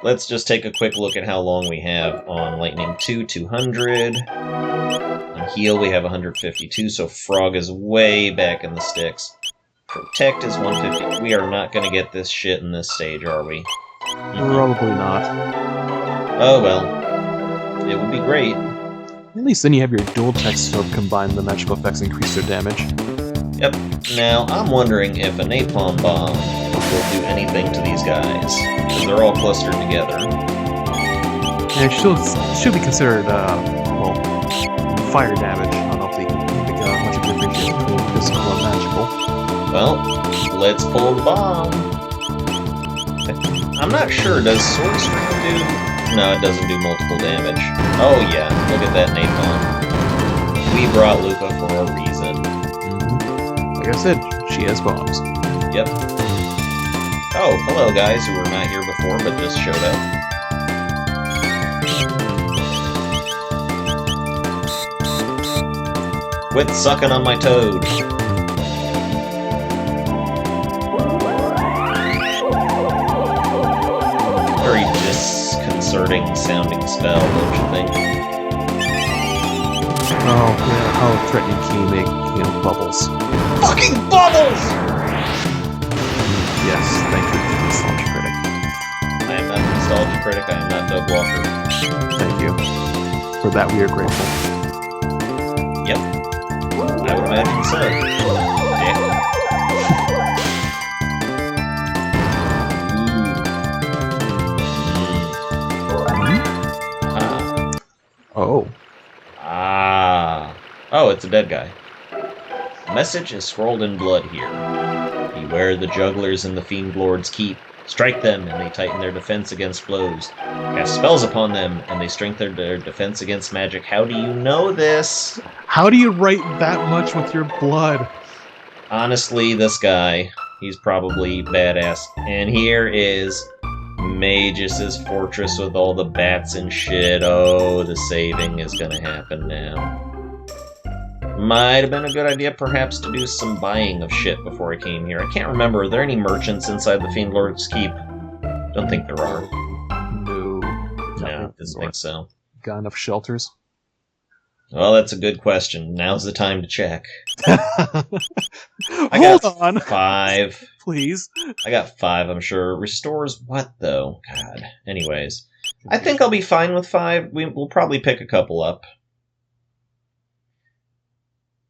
Speaker 3: Let's just take a quick look at how long we have on Lightning 2, 200. On Heal, we have 152, so Frog is way back in the sticks. Protect is 150. We are not going to get this shit in this stage, are we?
Speaker 2: Probably not.
Speaker 3: Oh, well. It would be great.
Speaker 2: At least then you have your dual tech scope combine the magical effects increase their damage.
Speaker 3: Yep. Now, I'm wondering if a napalm bomb will do anything to these guys, because they're all clustered together.
Speaker 2: And it should be considered, well, fire damage. I don't know if they make much of a difference between physical and magical.
Speaker 3: Well, let's pull the bomb. I'm not sure, does Sword Stream do... No, it doesn't do multiple damage. Oh yeah, look at that napalm. We brought Luca for a reason.
Speaker 2: Like I said, she has bombs.
Speaker 3: Yep. Oh, hello guys who were not here before but just showed up. Quit sucking on my toad. disconcerting sounding spell, don't you think?
Speaker 2: Oh, yeah, how threatening can you make, bubbles?
Speaker 3: Fucking bubbles!
Speaker 2: Yes, thank you, Nostalgia Critic.
Speaker 3: I am not a nostalgia critic, I am not Doug Walker.
Speaker 2: Thank you. For that, we are grateful.
Speaker 3: Yep. I would imagine so. Yeah.
Speaker 2: Oh.
Speaker 3: Oh, it's a dead guy. A message is scrolled in blood here. Beware the jugglers in the Fiendlord's keep. Strike them, and they tighten their defense against blows. Cast spells upon them, and they strengthen their defense against magic. How do you know this?
Speaker 2: How do you write that much with your blood?
Speaker 3: Honestly, this guy, he's probably badass. And here is Magus' fortress with all the bats and shit. Oh, the saving is gonna happen now. Might have been a good idea, perhaps, to do some buying of shit before I came here. I can't remember. Are there any merchants inside the Fiendlord's keep? Don't think there are.
Speaker 2: No.
Speaker 3: No, didn't think so.
Speaker 2: Got enough shelters?
Speaker 3: Well, that's a good question. Now's the time to check.
Speaker 2: Hold on.
Speaker 3: 5.
Speaker 2: Please.
Speaker 3: I got 5, I'm sure. Restores what, though? God. Anyways. I think I'll be fine with 5. We'll probably pick a couple up.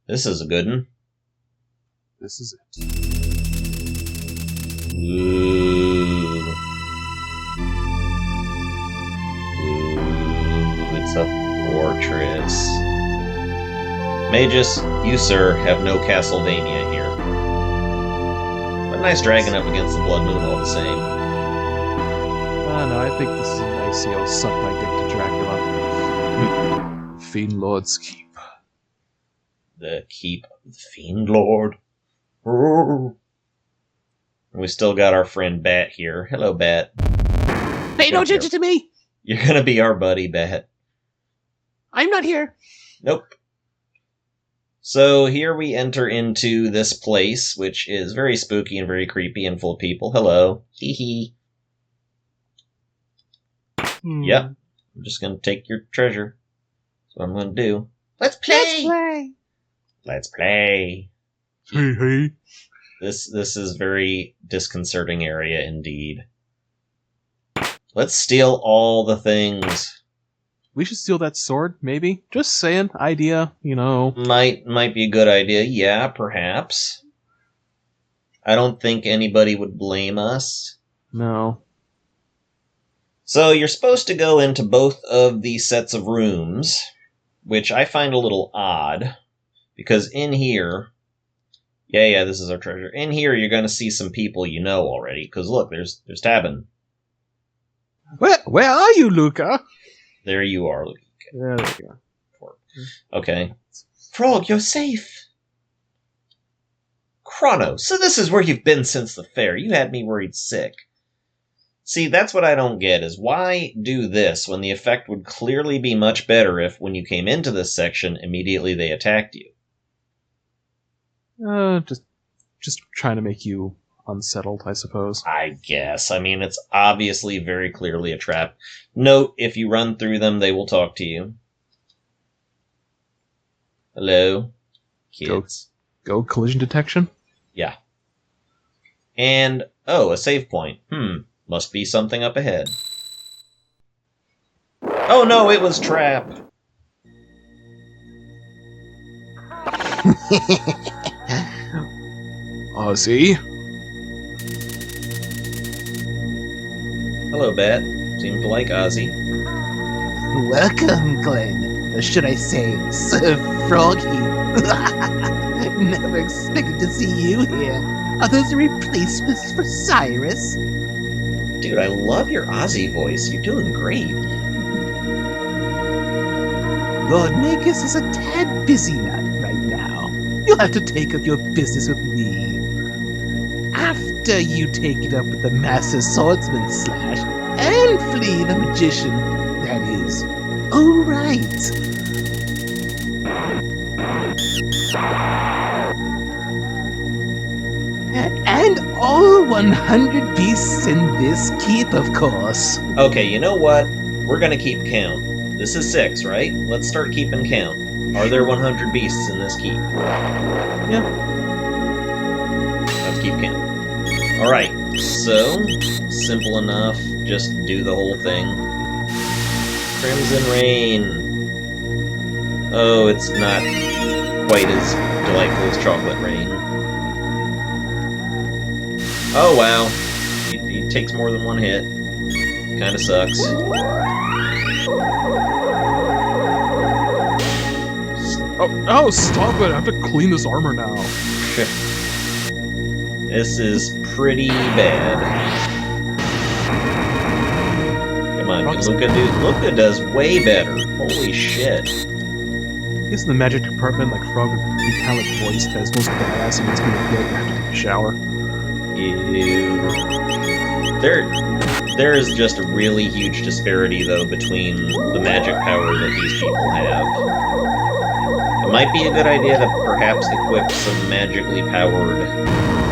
Speaker 3: This is a good one.
Speaker 2: This is it.
Speaker 3: Ooh. Ooh, it's a fortress. Magus, you, sir, have no Castlevania here. But a nice dragon up against the Blood Moon all the same.
Speaker 2: No, I think this is a nice, suck my dick to Dracula. Fiendlord's Keep.
Speaker 3: The keep of the Fiendlord. We still got our friend Bat here. Hello, Bat.
Speaker 5: Pay no attention to me!
Speaker 3: You're gonna be our buddy, Bat.
Speaker 5: I'm not here.
Speaker 3: Nope. So here we enter into this place, which is very spooky and very creepy and full of people. Hello. Hee hee. Yep. I'm just gonna take your treasure. That's what I'm gonna do.
Speaker 4: Let's play!
Speaker 5: Let's play!
Speaker 3: Let's play.
Speaker 2: Hey.
Speaker 3: This is very disconcerting area indeed. Let's steal all the things.
Speaker 2: We should steal that sword, maybe? Just saying. Idea,
Speaker 3: Might be a good idea. Yeah, perhaps. I don't think anybody would blame us.
Speaker 2: No.
Speaker 3: So you're supposed to go into both of these sets of rooms, which I find a little odd. Because in here, yeah, this is our treasure. In here, you're going to see some people you know already. Because look, there's Tabin.
Speaker 2: Where are you, Luca?
Speaker 3: There you are, Luca.
Speaker 2: Yeah, there you go.
Speaker 3: Okay. Frog, you're safe. Chrono, so this is where you've been since the fair. You had me worried sick. See, that's what I don't get, is why do this when the effect would clearly be much better if, when you came into this section, immediately they attacked you?
Speaker 2: Just trying to make you unsettled, I suppose.
Speaker 3: I guess. I mean, it's obviously very clearly a trap. Note, if you run through them, they will talk to you. Hello? Kids.
Speaker 2: Go collision detection?
Speaker 3: Yeah. And, oh, a save point. Must be something up ahead. Oh no, it was trap!
Speaker 2: Ozzy?
Speaker 3: Hello, Bat. Seem to like Ozzy.
Speaker 5: Welcome, Glenn. Or should I say, Sir Froggy? Never expected to see you here. Are those replacements for Cyrus?
Speaker 3: Dude, I love your Ozzy voice. You're doing great.
Speaker 5: Lord Magus is a tad busy right now. You'll have to take up your business with me. After you take it up with the Master Swordsman Slash and Flea the Magician, that is. Oh, right. And all 100 beasts in this keep, of course.
Speaker 3: Okay, you know what? we're gonna keep count. This is 6, right? Let's start keeping count. Are there 100 beasts in this keep?
Speaker 2: Yeah.
Speaker 3: Let's keep count. Alright, so, simple enough. Just do the whole thing. Crimson Rain. Oh, it's not quite as delightful as Chocolate Rain. Oh, wow. He takes more than one hit. Kinda sucks.
Speaker 2: Oh, stop it! I have to clean this armor now.
Speaker 3: This is pretty bad. Come on, Luca does way better. Holy shit.
Speaker 2: I guess in the magic department, like Frog would be kind of like voiced as most badass and it's gonna get you have to take a shower.
Speaker 3: Ew. There is just a really huge disparity, though, between the magic power that these people have. It might be a good idea to perhaps equip some magically powered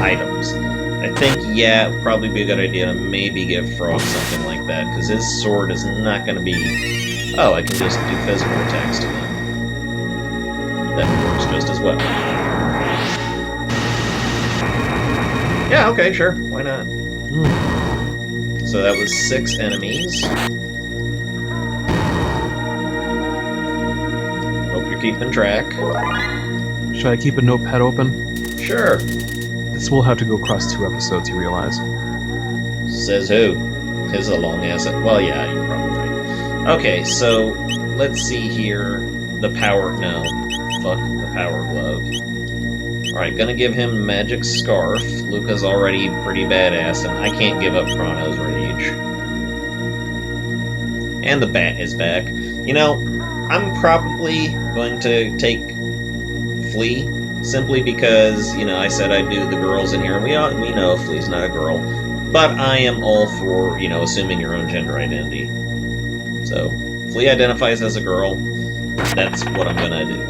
Speaker 3: items. I think, yeah, it would probably be a good idea to maybe give Frog something like that, because his sword is not going to be... Oh, I can just do physical attacks to him. That works just as well. Yeah, okay, sure. Why not? So that was 6 enemies. Hope you're keeping track.
Speaker 2: Should I keep a notepad open?
Speaker 3: Sure.
Speaker 2: This will have to go across 2 episodes, you realize.
Speaker 3: Says who? This is a long ass... Well, yeah, you're probably right. Okay, so let's see here. The power... No. Fuck the power glove. Alright, gonna give him Magic Scarf. Luca's already pretty badass, and I can't give up Chrono's Rage. And the bat is back. You know, I'm probably going to take Flea, simply because, you know, I said I'd do the girls in here, and we know Flea's not a girl. But I am all for, you know, assuming your own gender identity. So, Flea identifies as a girl. That's what I'm gonna do.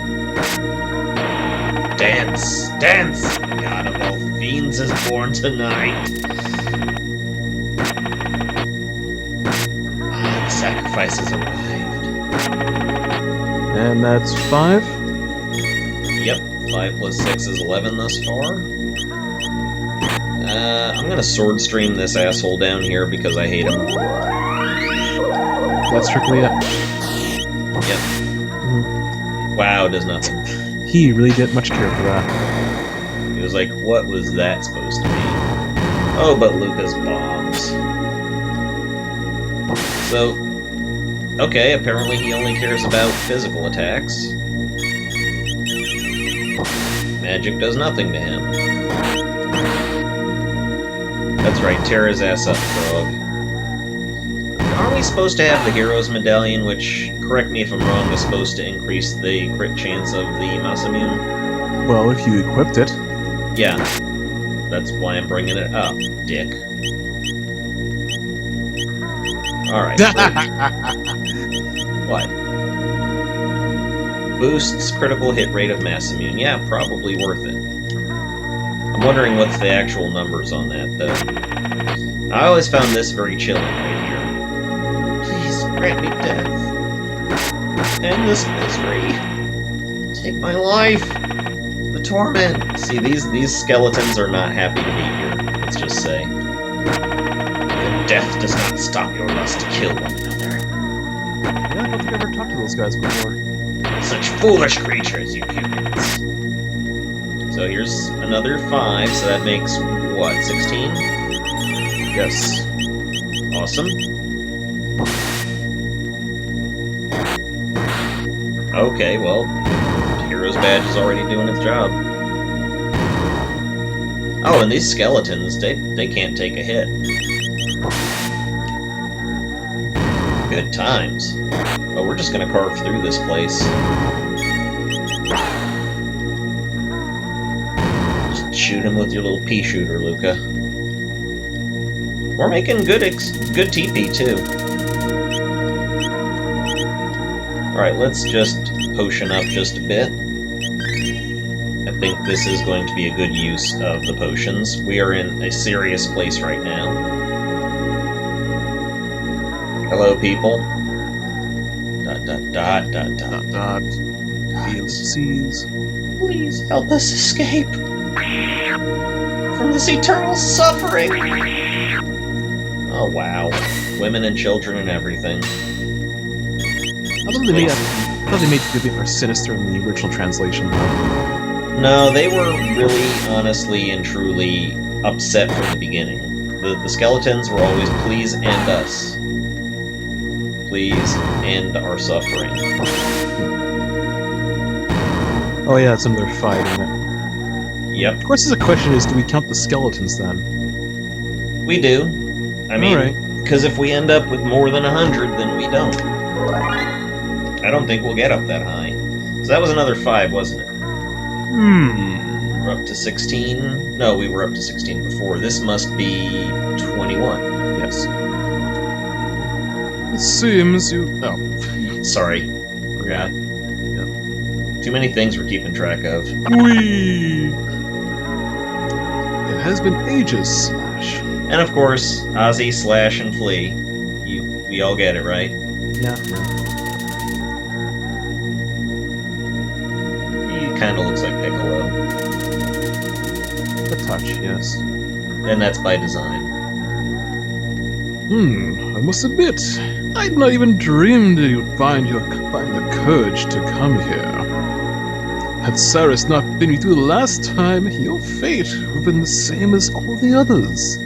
Speaker 3: Dance! Dance! The god of all fiends is born tonight! Ah, the sacrifice has arrived.
Speaker 2: And that's 5.
Speaker 3: Yep, 5 plus 6 is 11 thus far. I'm gonna sword stream this asshole down here because I hate him.
Speaker 2: That's strictly it.
Speaker 3: Yep. Wow, does nothing.
Speaker 2: He really didn't much care for that.
Speaker 3: He was like, what was that supposed to be? Oh, but Luca's bombs. So, okay, apparently he only cares about physical attacks. Magic does nothing to him. That's right, tear his ass up, Frog. Aren't we supposed to have the Hero's Medallion, which, correct me if I'm wrong, is supposed to increase the crit chance of the Masamune?
Speaker 2: Well, if you equipped it.
Speaker 3: Yeah. That's why I'm bringing it up, dick. Alright. What? Boosts critical hit rate of Masamune. Yeah, probably worth it. I'm wondering what's the actual numbers on that, though. I always found this very chilling right here. Please, grant me death. End this misery. Take my life. The torment. See, these skeletons are not happy to be here, let's just say. Even death does not stop your lust to kill one another.
Speaker 2: Yeah, I don't think I've ever talked to those guys before.
Speaker 3: Such foolish creatures, you humans. So here's another 5, so that makes, what, 16?
Speaker 2: Yes.
Speaker 3: Awesome. Okay, well, the Hero's Badge is already doing its job. Oh, and these skeletons, they can't take a hit. Good times. Oh, we're just gonna carve through this place. Just shoot him with your little pea shooter, Luca. We're making good TP, too. Alright, let's just potion up just a bit. I think this is going to be a good use of the potions. We are in a serious place right now. Hello, people. dot, dot, dot.
Speaker 5: Dot. Ellipses.
Speaker 3: Please help us escape from this eternal suffering. Oh wow, women and children and everything.
Speaker 5: I thought they made it a bit more sinister in the original translation.
Speaker 3: No, they were really, honestly, and truly upset from the beginning. The skeletons were always please end us. Please end our suffering.
Speaker 5: Oh yeah, it's another fight, isn't it?
Speaker 3: Yep,
Speaker 5: Of course, the question is, do we count the skeletons then?
Speaker 3: we do. I mean,
Speaker 5: Alright.
Speaker 3: because if we end up with more than 100, then we don't. I don't think we'll get up that high. So that was another 5, wasn't it? We're up to 16. No, we were up to 16 before. This must be 21.
Speaker 5: Yes. It seems you... Oh.
Speaker 3: Sorry, forgot. Too many things we're keeping track of.
Speaker 5: Whee! It has been ages, Slash.
Speaker 3: And of course, Ozzy, Slash, and Flea. We all get it, right?
Speaker 5: Yeah.
Speaker 3: He kind of looks like Piccolo.
Speaker 5: A touch, yes.
Speaker 3: And that's by design.
Speaker 5: I must admit, I'd not even dreamed you'd find the courage to come here. Had Cyrus not been with you the last time, your fate would have been the same as all the others.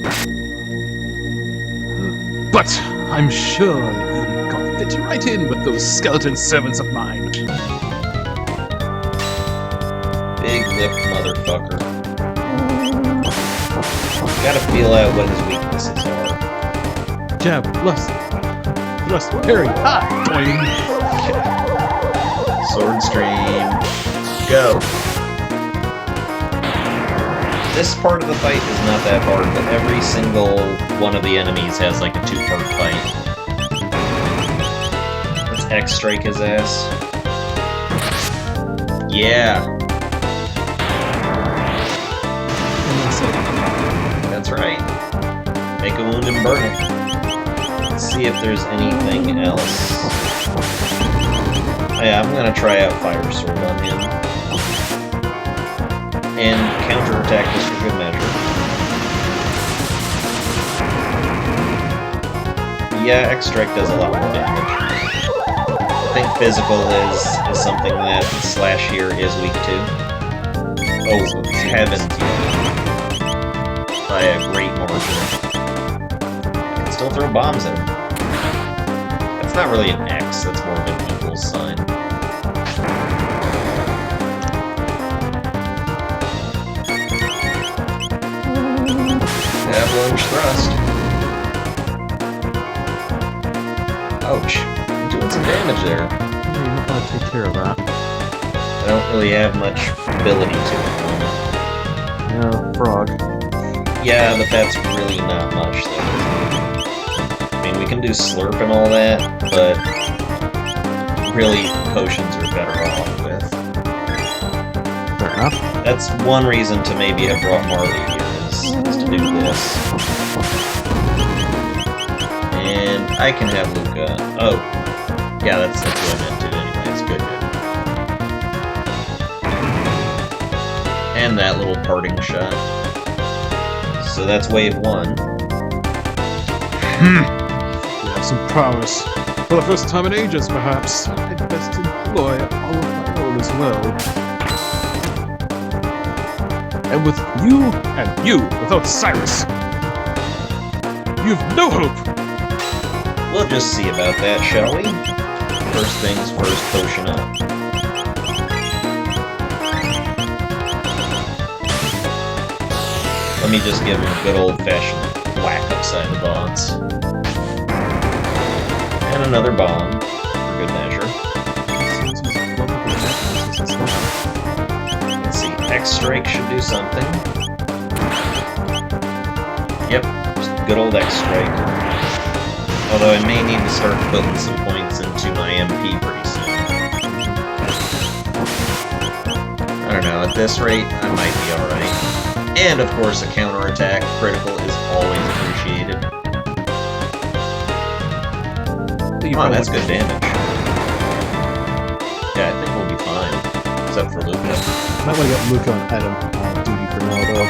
Speaker 5: But I'm sure you got fit right in with those skeleton servants of mine.
Speaker 3: Big lip motherfucker. Gotta feel out what his weaknesses are.
Speaker 5: Jab, thrust, parry, doing.
Speaker 3: Sword stream. Go. This part of the fight is not that hard, but every single one of the enemies has like a 2-part fight. Let's X-strike his ass. Yeah. That's right. Make a wound and burn it. Let's see if there's anything else. Oh, yeah, I'm gonna try out Fire Sword on him. And counterattack just for good measure. Yeah, X-Strike does a lot more damage. I think physical is something that Slash here is weak to. Oh, heavens, by a great margin. I can still throw bombs at him. That's not really an X, that's more of an equal sign. Avalanche thrust. Ouch. I'm doing some damage there.
Speaker 5: Yeah, you might want to take care of that.
Speaker 3: I don't really have much ability to it.
Speaker 5: Yeah, frog.
Speaker 3: Yeah, but that's really not much, though. I mean, we can do slurp and all that, but really, potions are better off with.
Speaker 5: Fair enough.
Speaker 3: That's one reason to maybe have brought Marley here, is to do this. And I can have Luca. Oh, yeah, that's what I meant to anyways. Good. And that little parting shot. So that's wave 1.
Speaker 5: You have some prowess. For the first time in ages, perhaps. I'd best employ all of my own as well. And with you, without Cyrus, you've no hope!
Speaker 3: We'll just see about that, shall we? First things first, potion up. Let me just give him a good old-fashioned whack upside the bonds. And another bomb, for good measure. Let's see, X-Strike should do something. Yep, just good old X-Strike. Although I may need to start putting some points into my MP pretty soon. I don't know, at this rate, I might be alright. And of course, a counterattack critical is always appreciated. Come on, that's good damage.
Speaker 2: Might want to get Luca on item duty for now, though.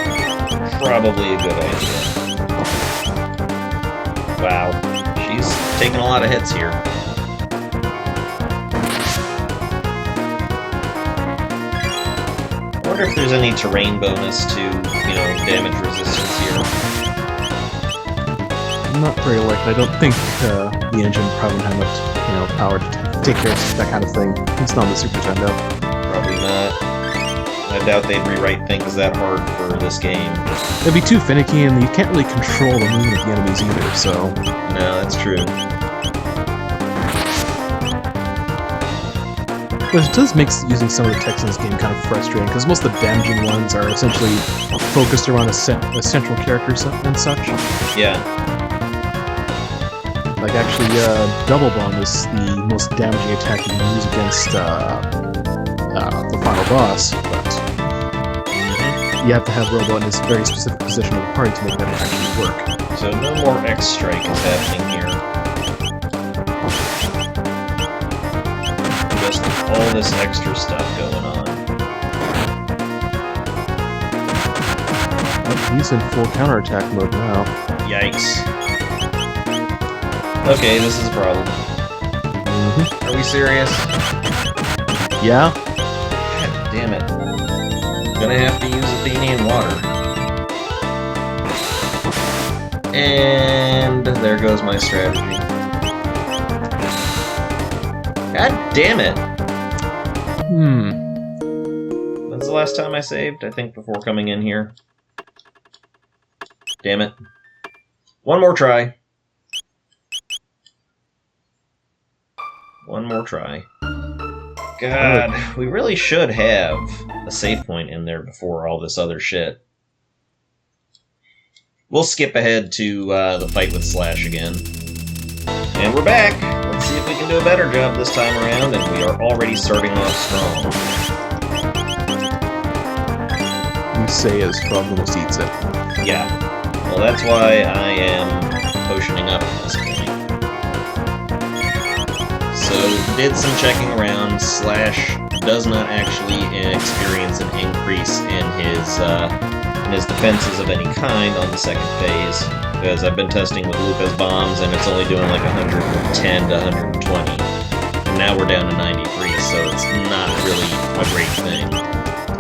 Speaker 3: Probably a good idea. Wow. She's taking a lot of hits here. I wonder if there's any terrain bonus to, damage resistance here.
Speaker 2: Not very likely. I don't think the engine probably would have enough, power to take care of that kind of thing. It's not on the Super Nintendo.
Speaker 3: Probably not. I doubt they'd rewrite things that hard for this game.
Speaker 2: It'd be too finicky, and you can't really control the movement of the enemies either, so...
Speaker 3: No, that's true.
Speaker 2: But it does make using some of the text in this game kind of frustrating, because most of the damaging ones are essentially focused around a central character and such.
Speaker 3: Yeah.
Speaker 2: Like, actually, Double Bomb is the most damaging attack you can use against the final boss, but you have to have Robo in this very specific position of the party to make that actually work.
Speaker 3: So no more X-Strike is happening here. Just all this extra stuff going on.
Speaker 2: Oh, he's in full counterattack mode now.
Speaker 3: Yikes. Okay, this is a problem. Are we serious?
Speaker 2: Yeah?
Speaker 3: God damn it. Gonna have to use Athenian water. And there goes my strategy. God damn it! When's the last time I saved? I think before coming in here. Damn it. One more try. One more try. God, we really should have a save point in there before all this other shit. We'll skip ahead to the fight with Slash again. And we're back! Let's see if we can do a better job this time around, and we are already starting off strong.
Speaker 2: You say as Frog almost eats it.
Speaker 3: Yeah. Well, that's why I am potioning up at this point. So, did some checking around. Slash does not actually experience an increase in his defenses of any kind on the second phase, because I've been testing with Luca's bombs, and it's only doing like 110 to 120. And now we're down to 93, so it's not really a great thing.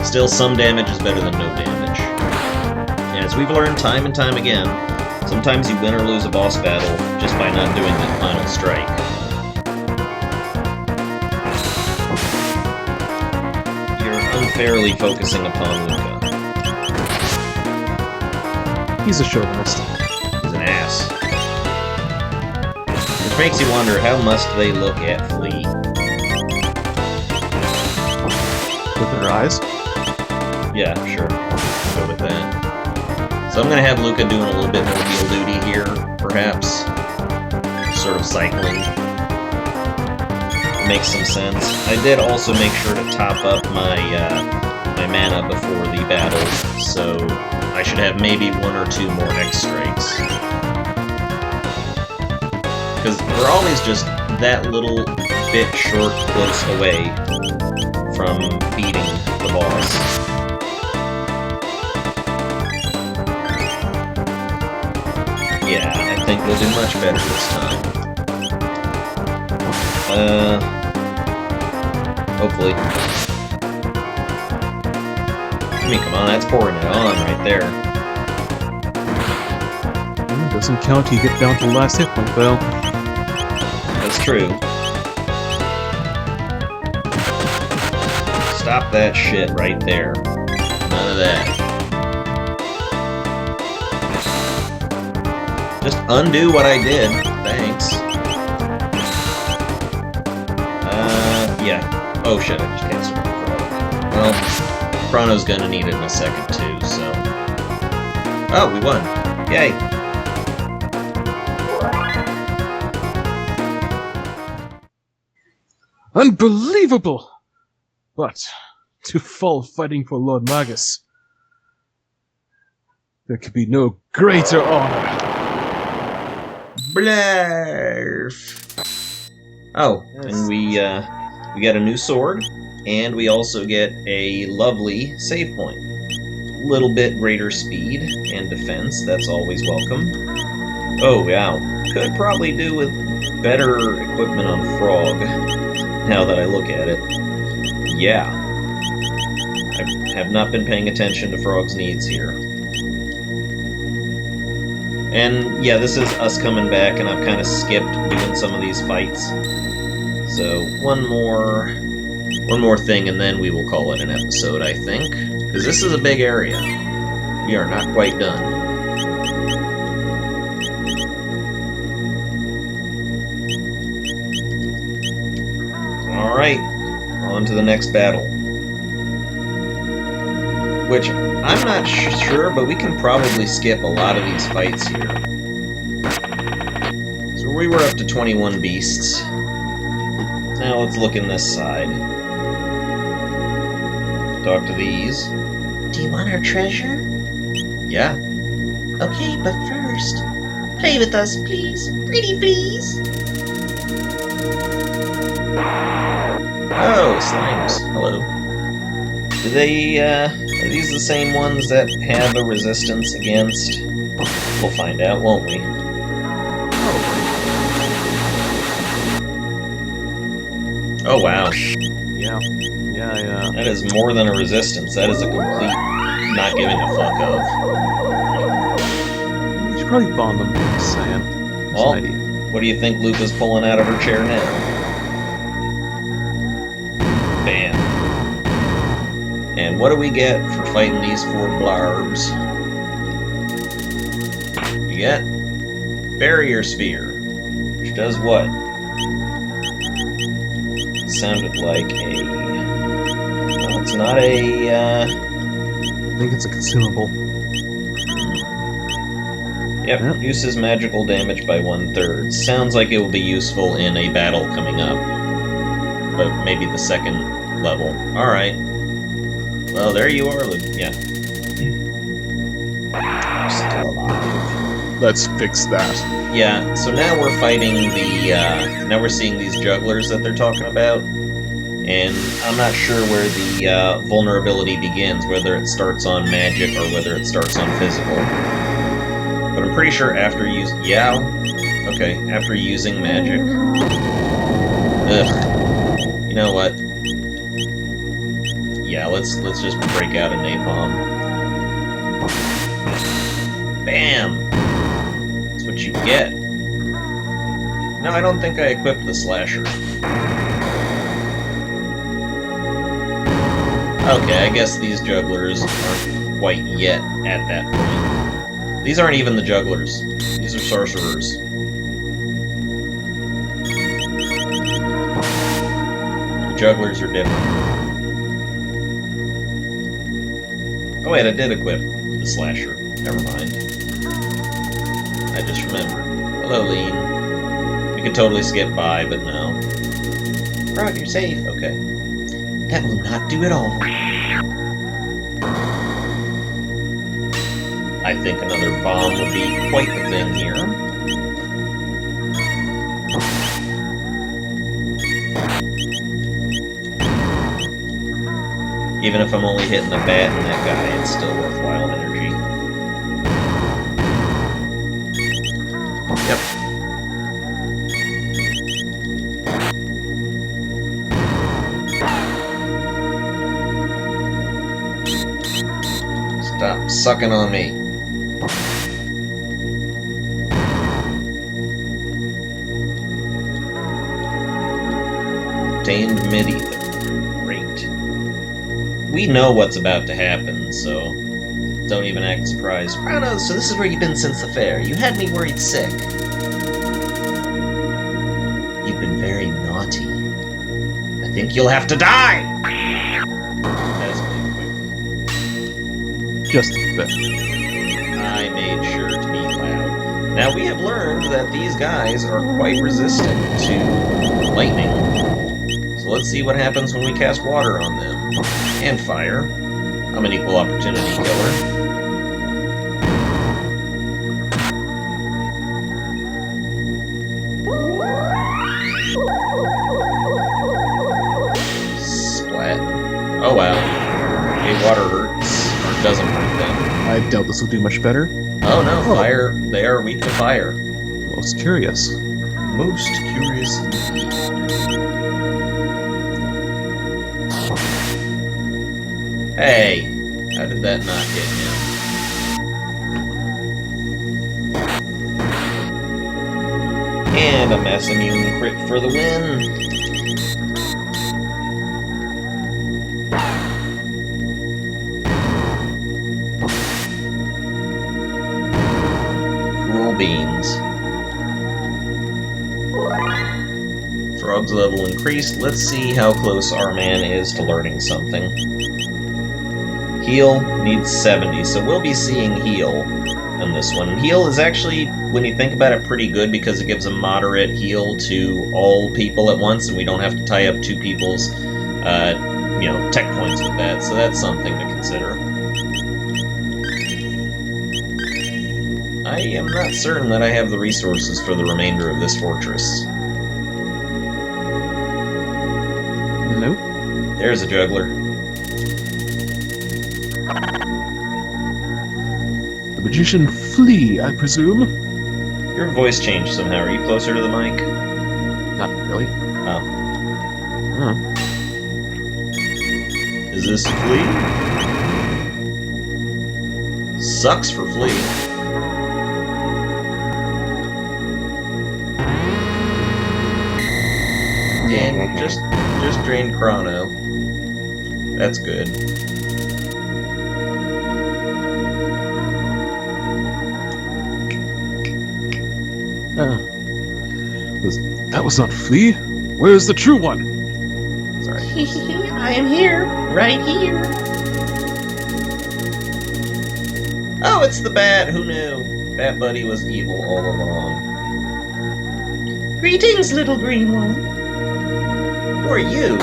Speaker 3: Still, some damage is better than no damage. And as we've learned time and time again, sometimes you win or lose a boss battle just by not doing that final strike. Unfairly focusing upon Luca.
Speaker 2: He's a chauvinist.
Speaker 3: He's an ass. Which makes you wonder, how must they look at Flea?
Speaker 2: With their eyes?
Speaker 3: Yeah, sure. Go with that. So I'm gonna have Luca doing a little bit more heal duty here, perhaps. Sort of cycling. Makes some sense. I did also make sure to top up my my mana before the battle, so I should have maybe one or two more X-Strikes. Because we're always just that little bit short close away from beating the boss. Yeah, I think we'll do much better this time. Hopefully. I mean, come on, that's pouring it on right there.
Speaker 2: Doesn't count till you get down to the last hit point, though.
Speaker 3: That's true. Stop that shit right there. None of that. Just undo what I did. Thanks. Yeah. Oh shit, I just canceled the frog. Well, Chrono's gonna need it in a second too, so... Oh, we won. Yay.
Speaker 2: Unbelievable! But, to fall fighting for Lord Magus, there could be no greater honor.
Speaker 3: Blarf. Oh, and we got a new sword. And we also get a lovely save point. Little bit greater speed and defense, that's always welcome. Oh, wow. Could probably do with better equipment on Frog, now that I look at it. Yeah. I have not been paying attention to Frog's needs here. And yeah, this is us coming back, and I've kind of skipped doing some of these fights. So, one more thing, and then we will call it an episode, I think. Because this is a big area. We are not quite done. Alright, on to the next battle. Which, I'm not sure, but we can probably skip a lot of these fights here. So we were up to 21 beasts. Now let's look in this side. Talk to these.
Speaker 4: Do you want our treasure?
Speaker 3: Yeah.
Speaker 4: Okay, but first, play with us, please. Pretty please.
Speaker 3: Oh, slimes. Hello. Do they, are these the same ones that have a resistance against? We'll find out, won't we? Oh, wow.
Speaker 2: Yeah.
Speaker 3: That is more than a resistance. That is a complete not giving a fuck of.
Speaker 2: You should probably bond them. Just saying. Just
Speaker 3: Well,
Speaker 2: an idea.
Speaker 3: what do you think Luca's pulling out of her chair now? Bam. And what do we get for fighting these 4 blarbs? We get Barrier Sphere, which does what? Sounded like a... No, it's not a,
Speaker 2: I think it's a consumable.
Speaker 3: Yep,
Speaker 2: Yeah.
Speaker 3: reduces magical damage by 1/3. Sounds like it will be useful in a battle coming up. But maybe the second level. Alright. Well, there you are, Luke. Yeah. I'm still alive.
Speaker 2: Let's fix that.
Speaker 3: Yeah, so now we're fighting the, now we're seeing these jugglers that they're talking about. And I'm not sure where the, vulnerability begins, whether it starts on magic or whether it starts on physical. But I'm pretty sure after using... Yeah. Okay, after using magic. Ugh. You know what? Yeah, let's just break out a napalm. Bam! That's what you get. No, I don't think I equipped the slasher. Okay, I guess these jugglers aren't quite yet at that point. These aren't even the jugglers. These are sorcerers. The jugglers are different. Oh wait, I did equip the slasher. Never mind. I just remembered. Hello, Lean. We could totally skip by, but no.
Speaker 4: Frog, you're safe.
Speaker 3: Okay.
Speaker 4: That will not do at all.
Speaker 3: I think another bomb would be quite the thing here. Even if I'm only hitting a bat and that guy, it's still worthwhile energy. Yep. Stop sucking on me. Obtained mid-ether. Great. We know what's about to happen, so don't even act surprised.
Speaker 4: Chrono, so this is where you've been since the fair. You had me worried sick. You've been very naughty. I think you'll have to die!
Speaker 3: That's pretty quick.
Speaker 2: Just a bit.
Speaker 3: I made sure to be loud. Now we have learned that these guys are quite resistant to lightning. So let's see what happens when we cast water on them. And fire. I'm an equal opportunity killer. Splat.
Speaker 1: Oh wow. Okay, water hurts. Or doesn't hurt them.
Speaker 2: I doubt this will do much better.
Speaker 1: Oh no, fire. They are weak to fire.
Speaker 2: Most curious.
Speaker 3: Most curious indeed.
Speaker 1: Hey! How did that not hit him?
Speaker 3: And a mass immune crit for the win. Cool beans. Frog's level increased. Let's see how close our man is to learning something. Heal needs 70, so we'll be seeing heal on this one. Heal is actually, when you think about it, pretty good because it gives a moderate heal to all people at once, and we don't have to tie up two people's, tech points with that, so that's something to consider. I am not certain that I have the resources for the remainder of this fortress.
Speaker 2: Nope.
Speaker 3: There's a juggler.
Speaker 2: The magician Flea, I presume?
Speaker 3: Your voice changed somehow. Are you closer to the mic?
Speaker 2: Not really.
Speaker 3: Oh.
Speaker 2: Huh.
Speaker 3: Is this Flea? Sucks for Flea. And just drained Chrono. That's good.
Speaker 2: That was not Flea. Where's the true one? Sorry.
Speaker 3: I am here, right here. Oh, it's the bat. Who knew? Bat Buddy was evil all along. Greetings, little green one. Who are you?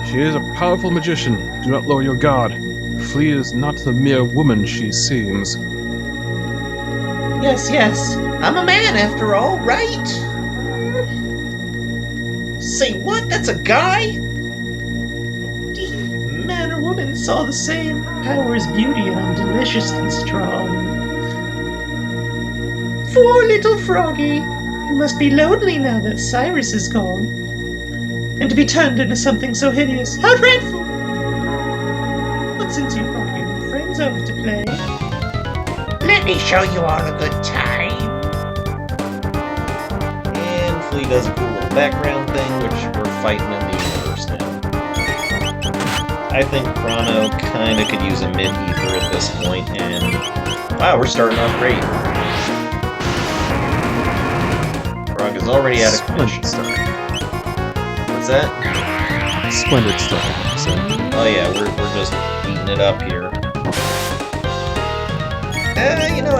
Speaker 2: She is a powerful magician. Do not lower your guard. Flea is not the mere woman she seems.
Speaker 3: Yes. I'm a man after all, right? Say what? That's a guy? Man or woman saw the same. Power is beauty and I'm deliciously strong. Poor little froggy. You must be lonely now that Cyrus is gone. And to be turned into something so hideous. How dreadful! But since you brought your friends over to play,
Speaker 4: Let me show you all a good time.
Speaker 3: and Flea does a cool little background thing, which we're fighting in the universe now. I think Chrono kinda could use a mid-ether at this point, and wow, we're starting off great. Frog is already out of commission.
Speaker 2: Splendid start.
Speaker 3: What's that?
Speaker 2: Splendid start. So,
Speaker 3: Oh yeah, we're just eating it up here.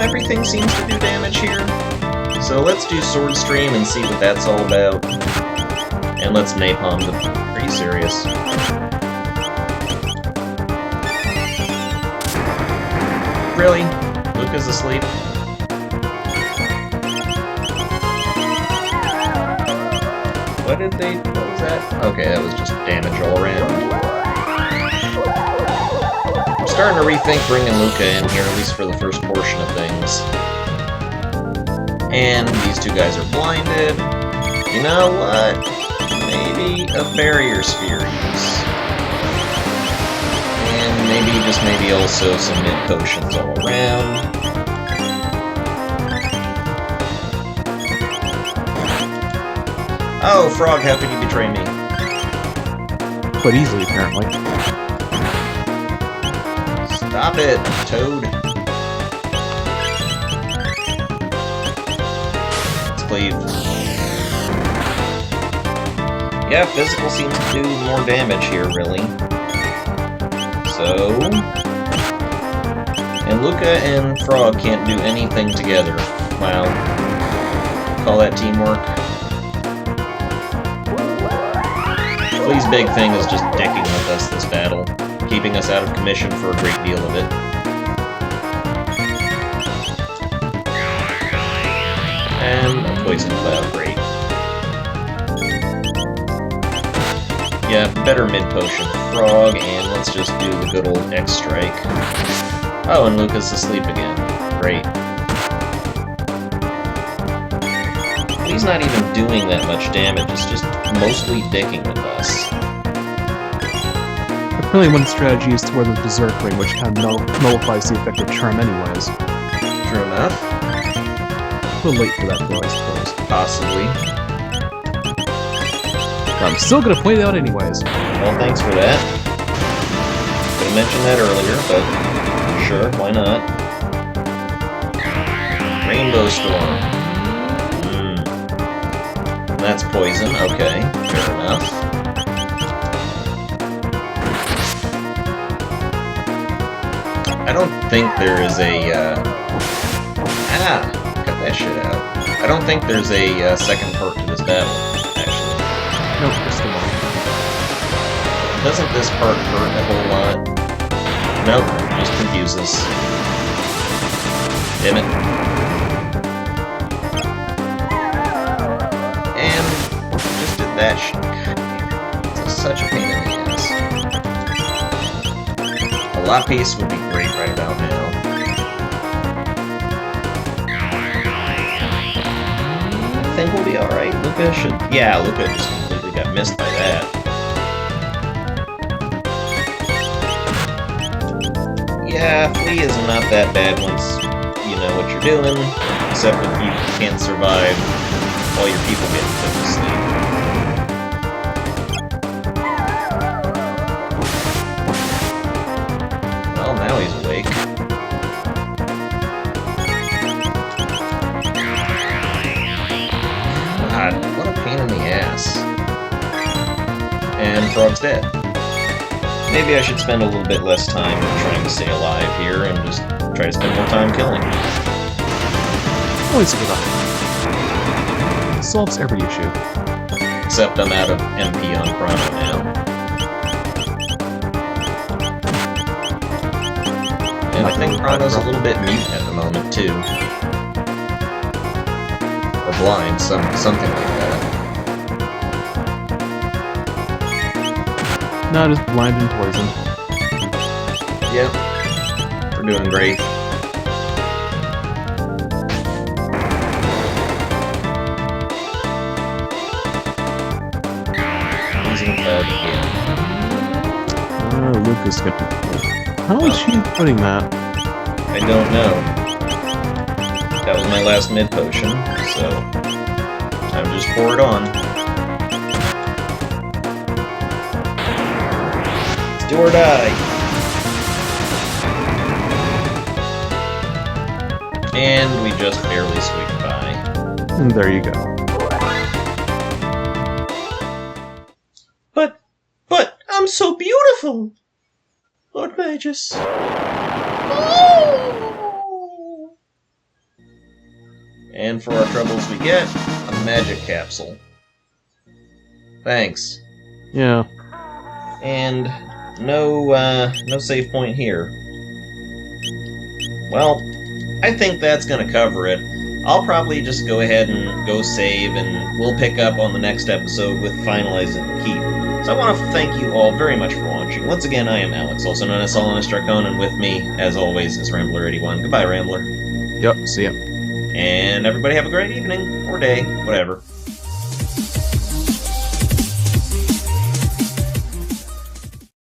Speaker 3: Everything seems to do damage here. So let's do Sword Stream and see what that's all about. And let's napalm them. Are you serious? Really? Luca's asleep? What was that? Okay, that was just damage all around. I'm starting to rethink bringing Luca in here, at least for the first portion of things. And these two guys are blinded. You know what? Maybe a barrier sphere use. And maybe also some mid potions all around. Oh, Frog, how could you betray me?
Speaker 2: quite easily, apparently.
Speaker 3: Stop it, Toad. Let's cleave. Yeah, physical seems to do more damage here, really. So... And Luca and Frog can't do anything together. Wow. Call that teamwork. Flea's big thing is just dicking with us this battle, keeping us out of commission for a great deal of it. And a poison cloud, great. Yeah, better mid-potion frog, and let's just do the good old X-Strike. Oh, and Luca's asleep again. Great. He's not even doing that much damage, it's just mostly dicking with us.
Speaker 2: Apparently one strategy is to wear the Berserk Ring, which kind of nullifies the effect of Charm anyways.
Speaker 3: True enough.
Speaker 2: A little late for that, though, I suppose.
Speaker 3: Possibly.
Speaker 2: But I'm still gonna point it out anyways.
Speaker 3: Well, thanks for that. Could've mentioned that earlier, but sure, why not? Rainbow Storm. That's poison, okay, fair enough. I don't think there is a, cut that shit out. I don't think there's a second part to this battle, actually.
Speaker 2: Nope, just the one.
Speaker 3: Doesn't this part hurt a whole lot? Nope, just confuses. Damn it. And just did that shit. It's such a pain in the ass. A lot piece would be great right about now. I think we'll be alright. Luca should... Yeah, Luca just completely got missed by that. Yeah, Flea is not that bad once you know what you're doing, except if you can't survive while your people get put to sleep. Well, now he's awake. God, what a pain in the ass. And Frog's dead. Maybe I should spend a little bit less time trying to stay alive here and just try to spend more time killing.
Speaker 2: Always a good option. Solves every issue.
Speaker 3: Except I'm out of MP on Chrono now. And I think Chrono's a little bit mute at the moment, too. Or blind, something like that.
Speaker 2: No, just blind and poison.
Speaker 3: Yep. We're doing great. Losing Cloud again.
Speaker 2: Luca's gonna... How is she putting that?
Speaker 3: I don't know. That was my last mid potion, so time to just pour it on. It's do or die. And we just barely squeaked by.
Speaker 2: And there you go.
Speaker 3: But I'm so beautiful, Lord Magus. And for our troubles we get a magic capsule. Thanks.
Speaker 2: Yeah.
Speaker 3: And no save point here. Well, I think that's gonna cover it. I'll probably just go ahead and go save, and we'll pick up on the next episode with finalizing the keep. So I want to thank you all very much for watching. Once again, I am Alex, also known as Solanus Dracon, and with me, as always, is Rambler81. Goodbye, Rambler.
Speaker 2: Yep, see ya.
Speaker 3: And everybody have a great evening, or day, whatever.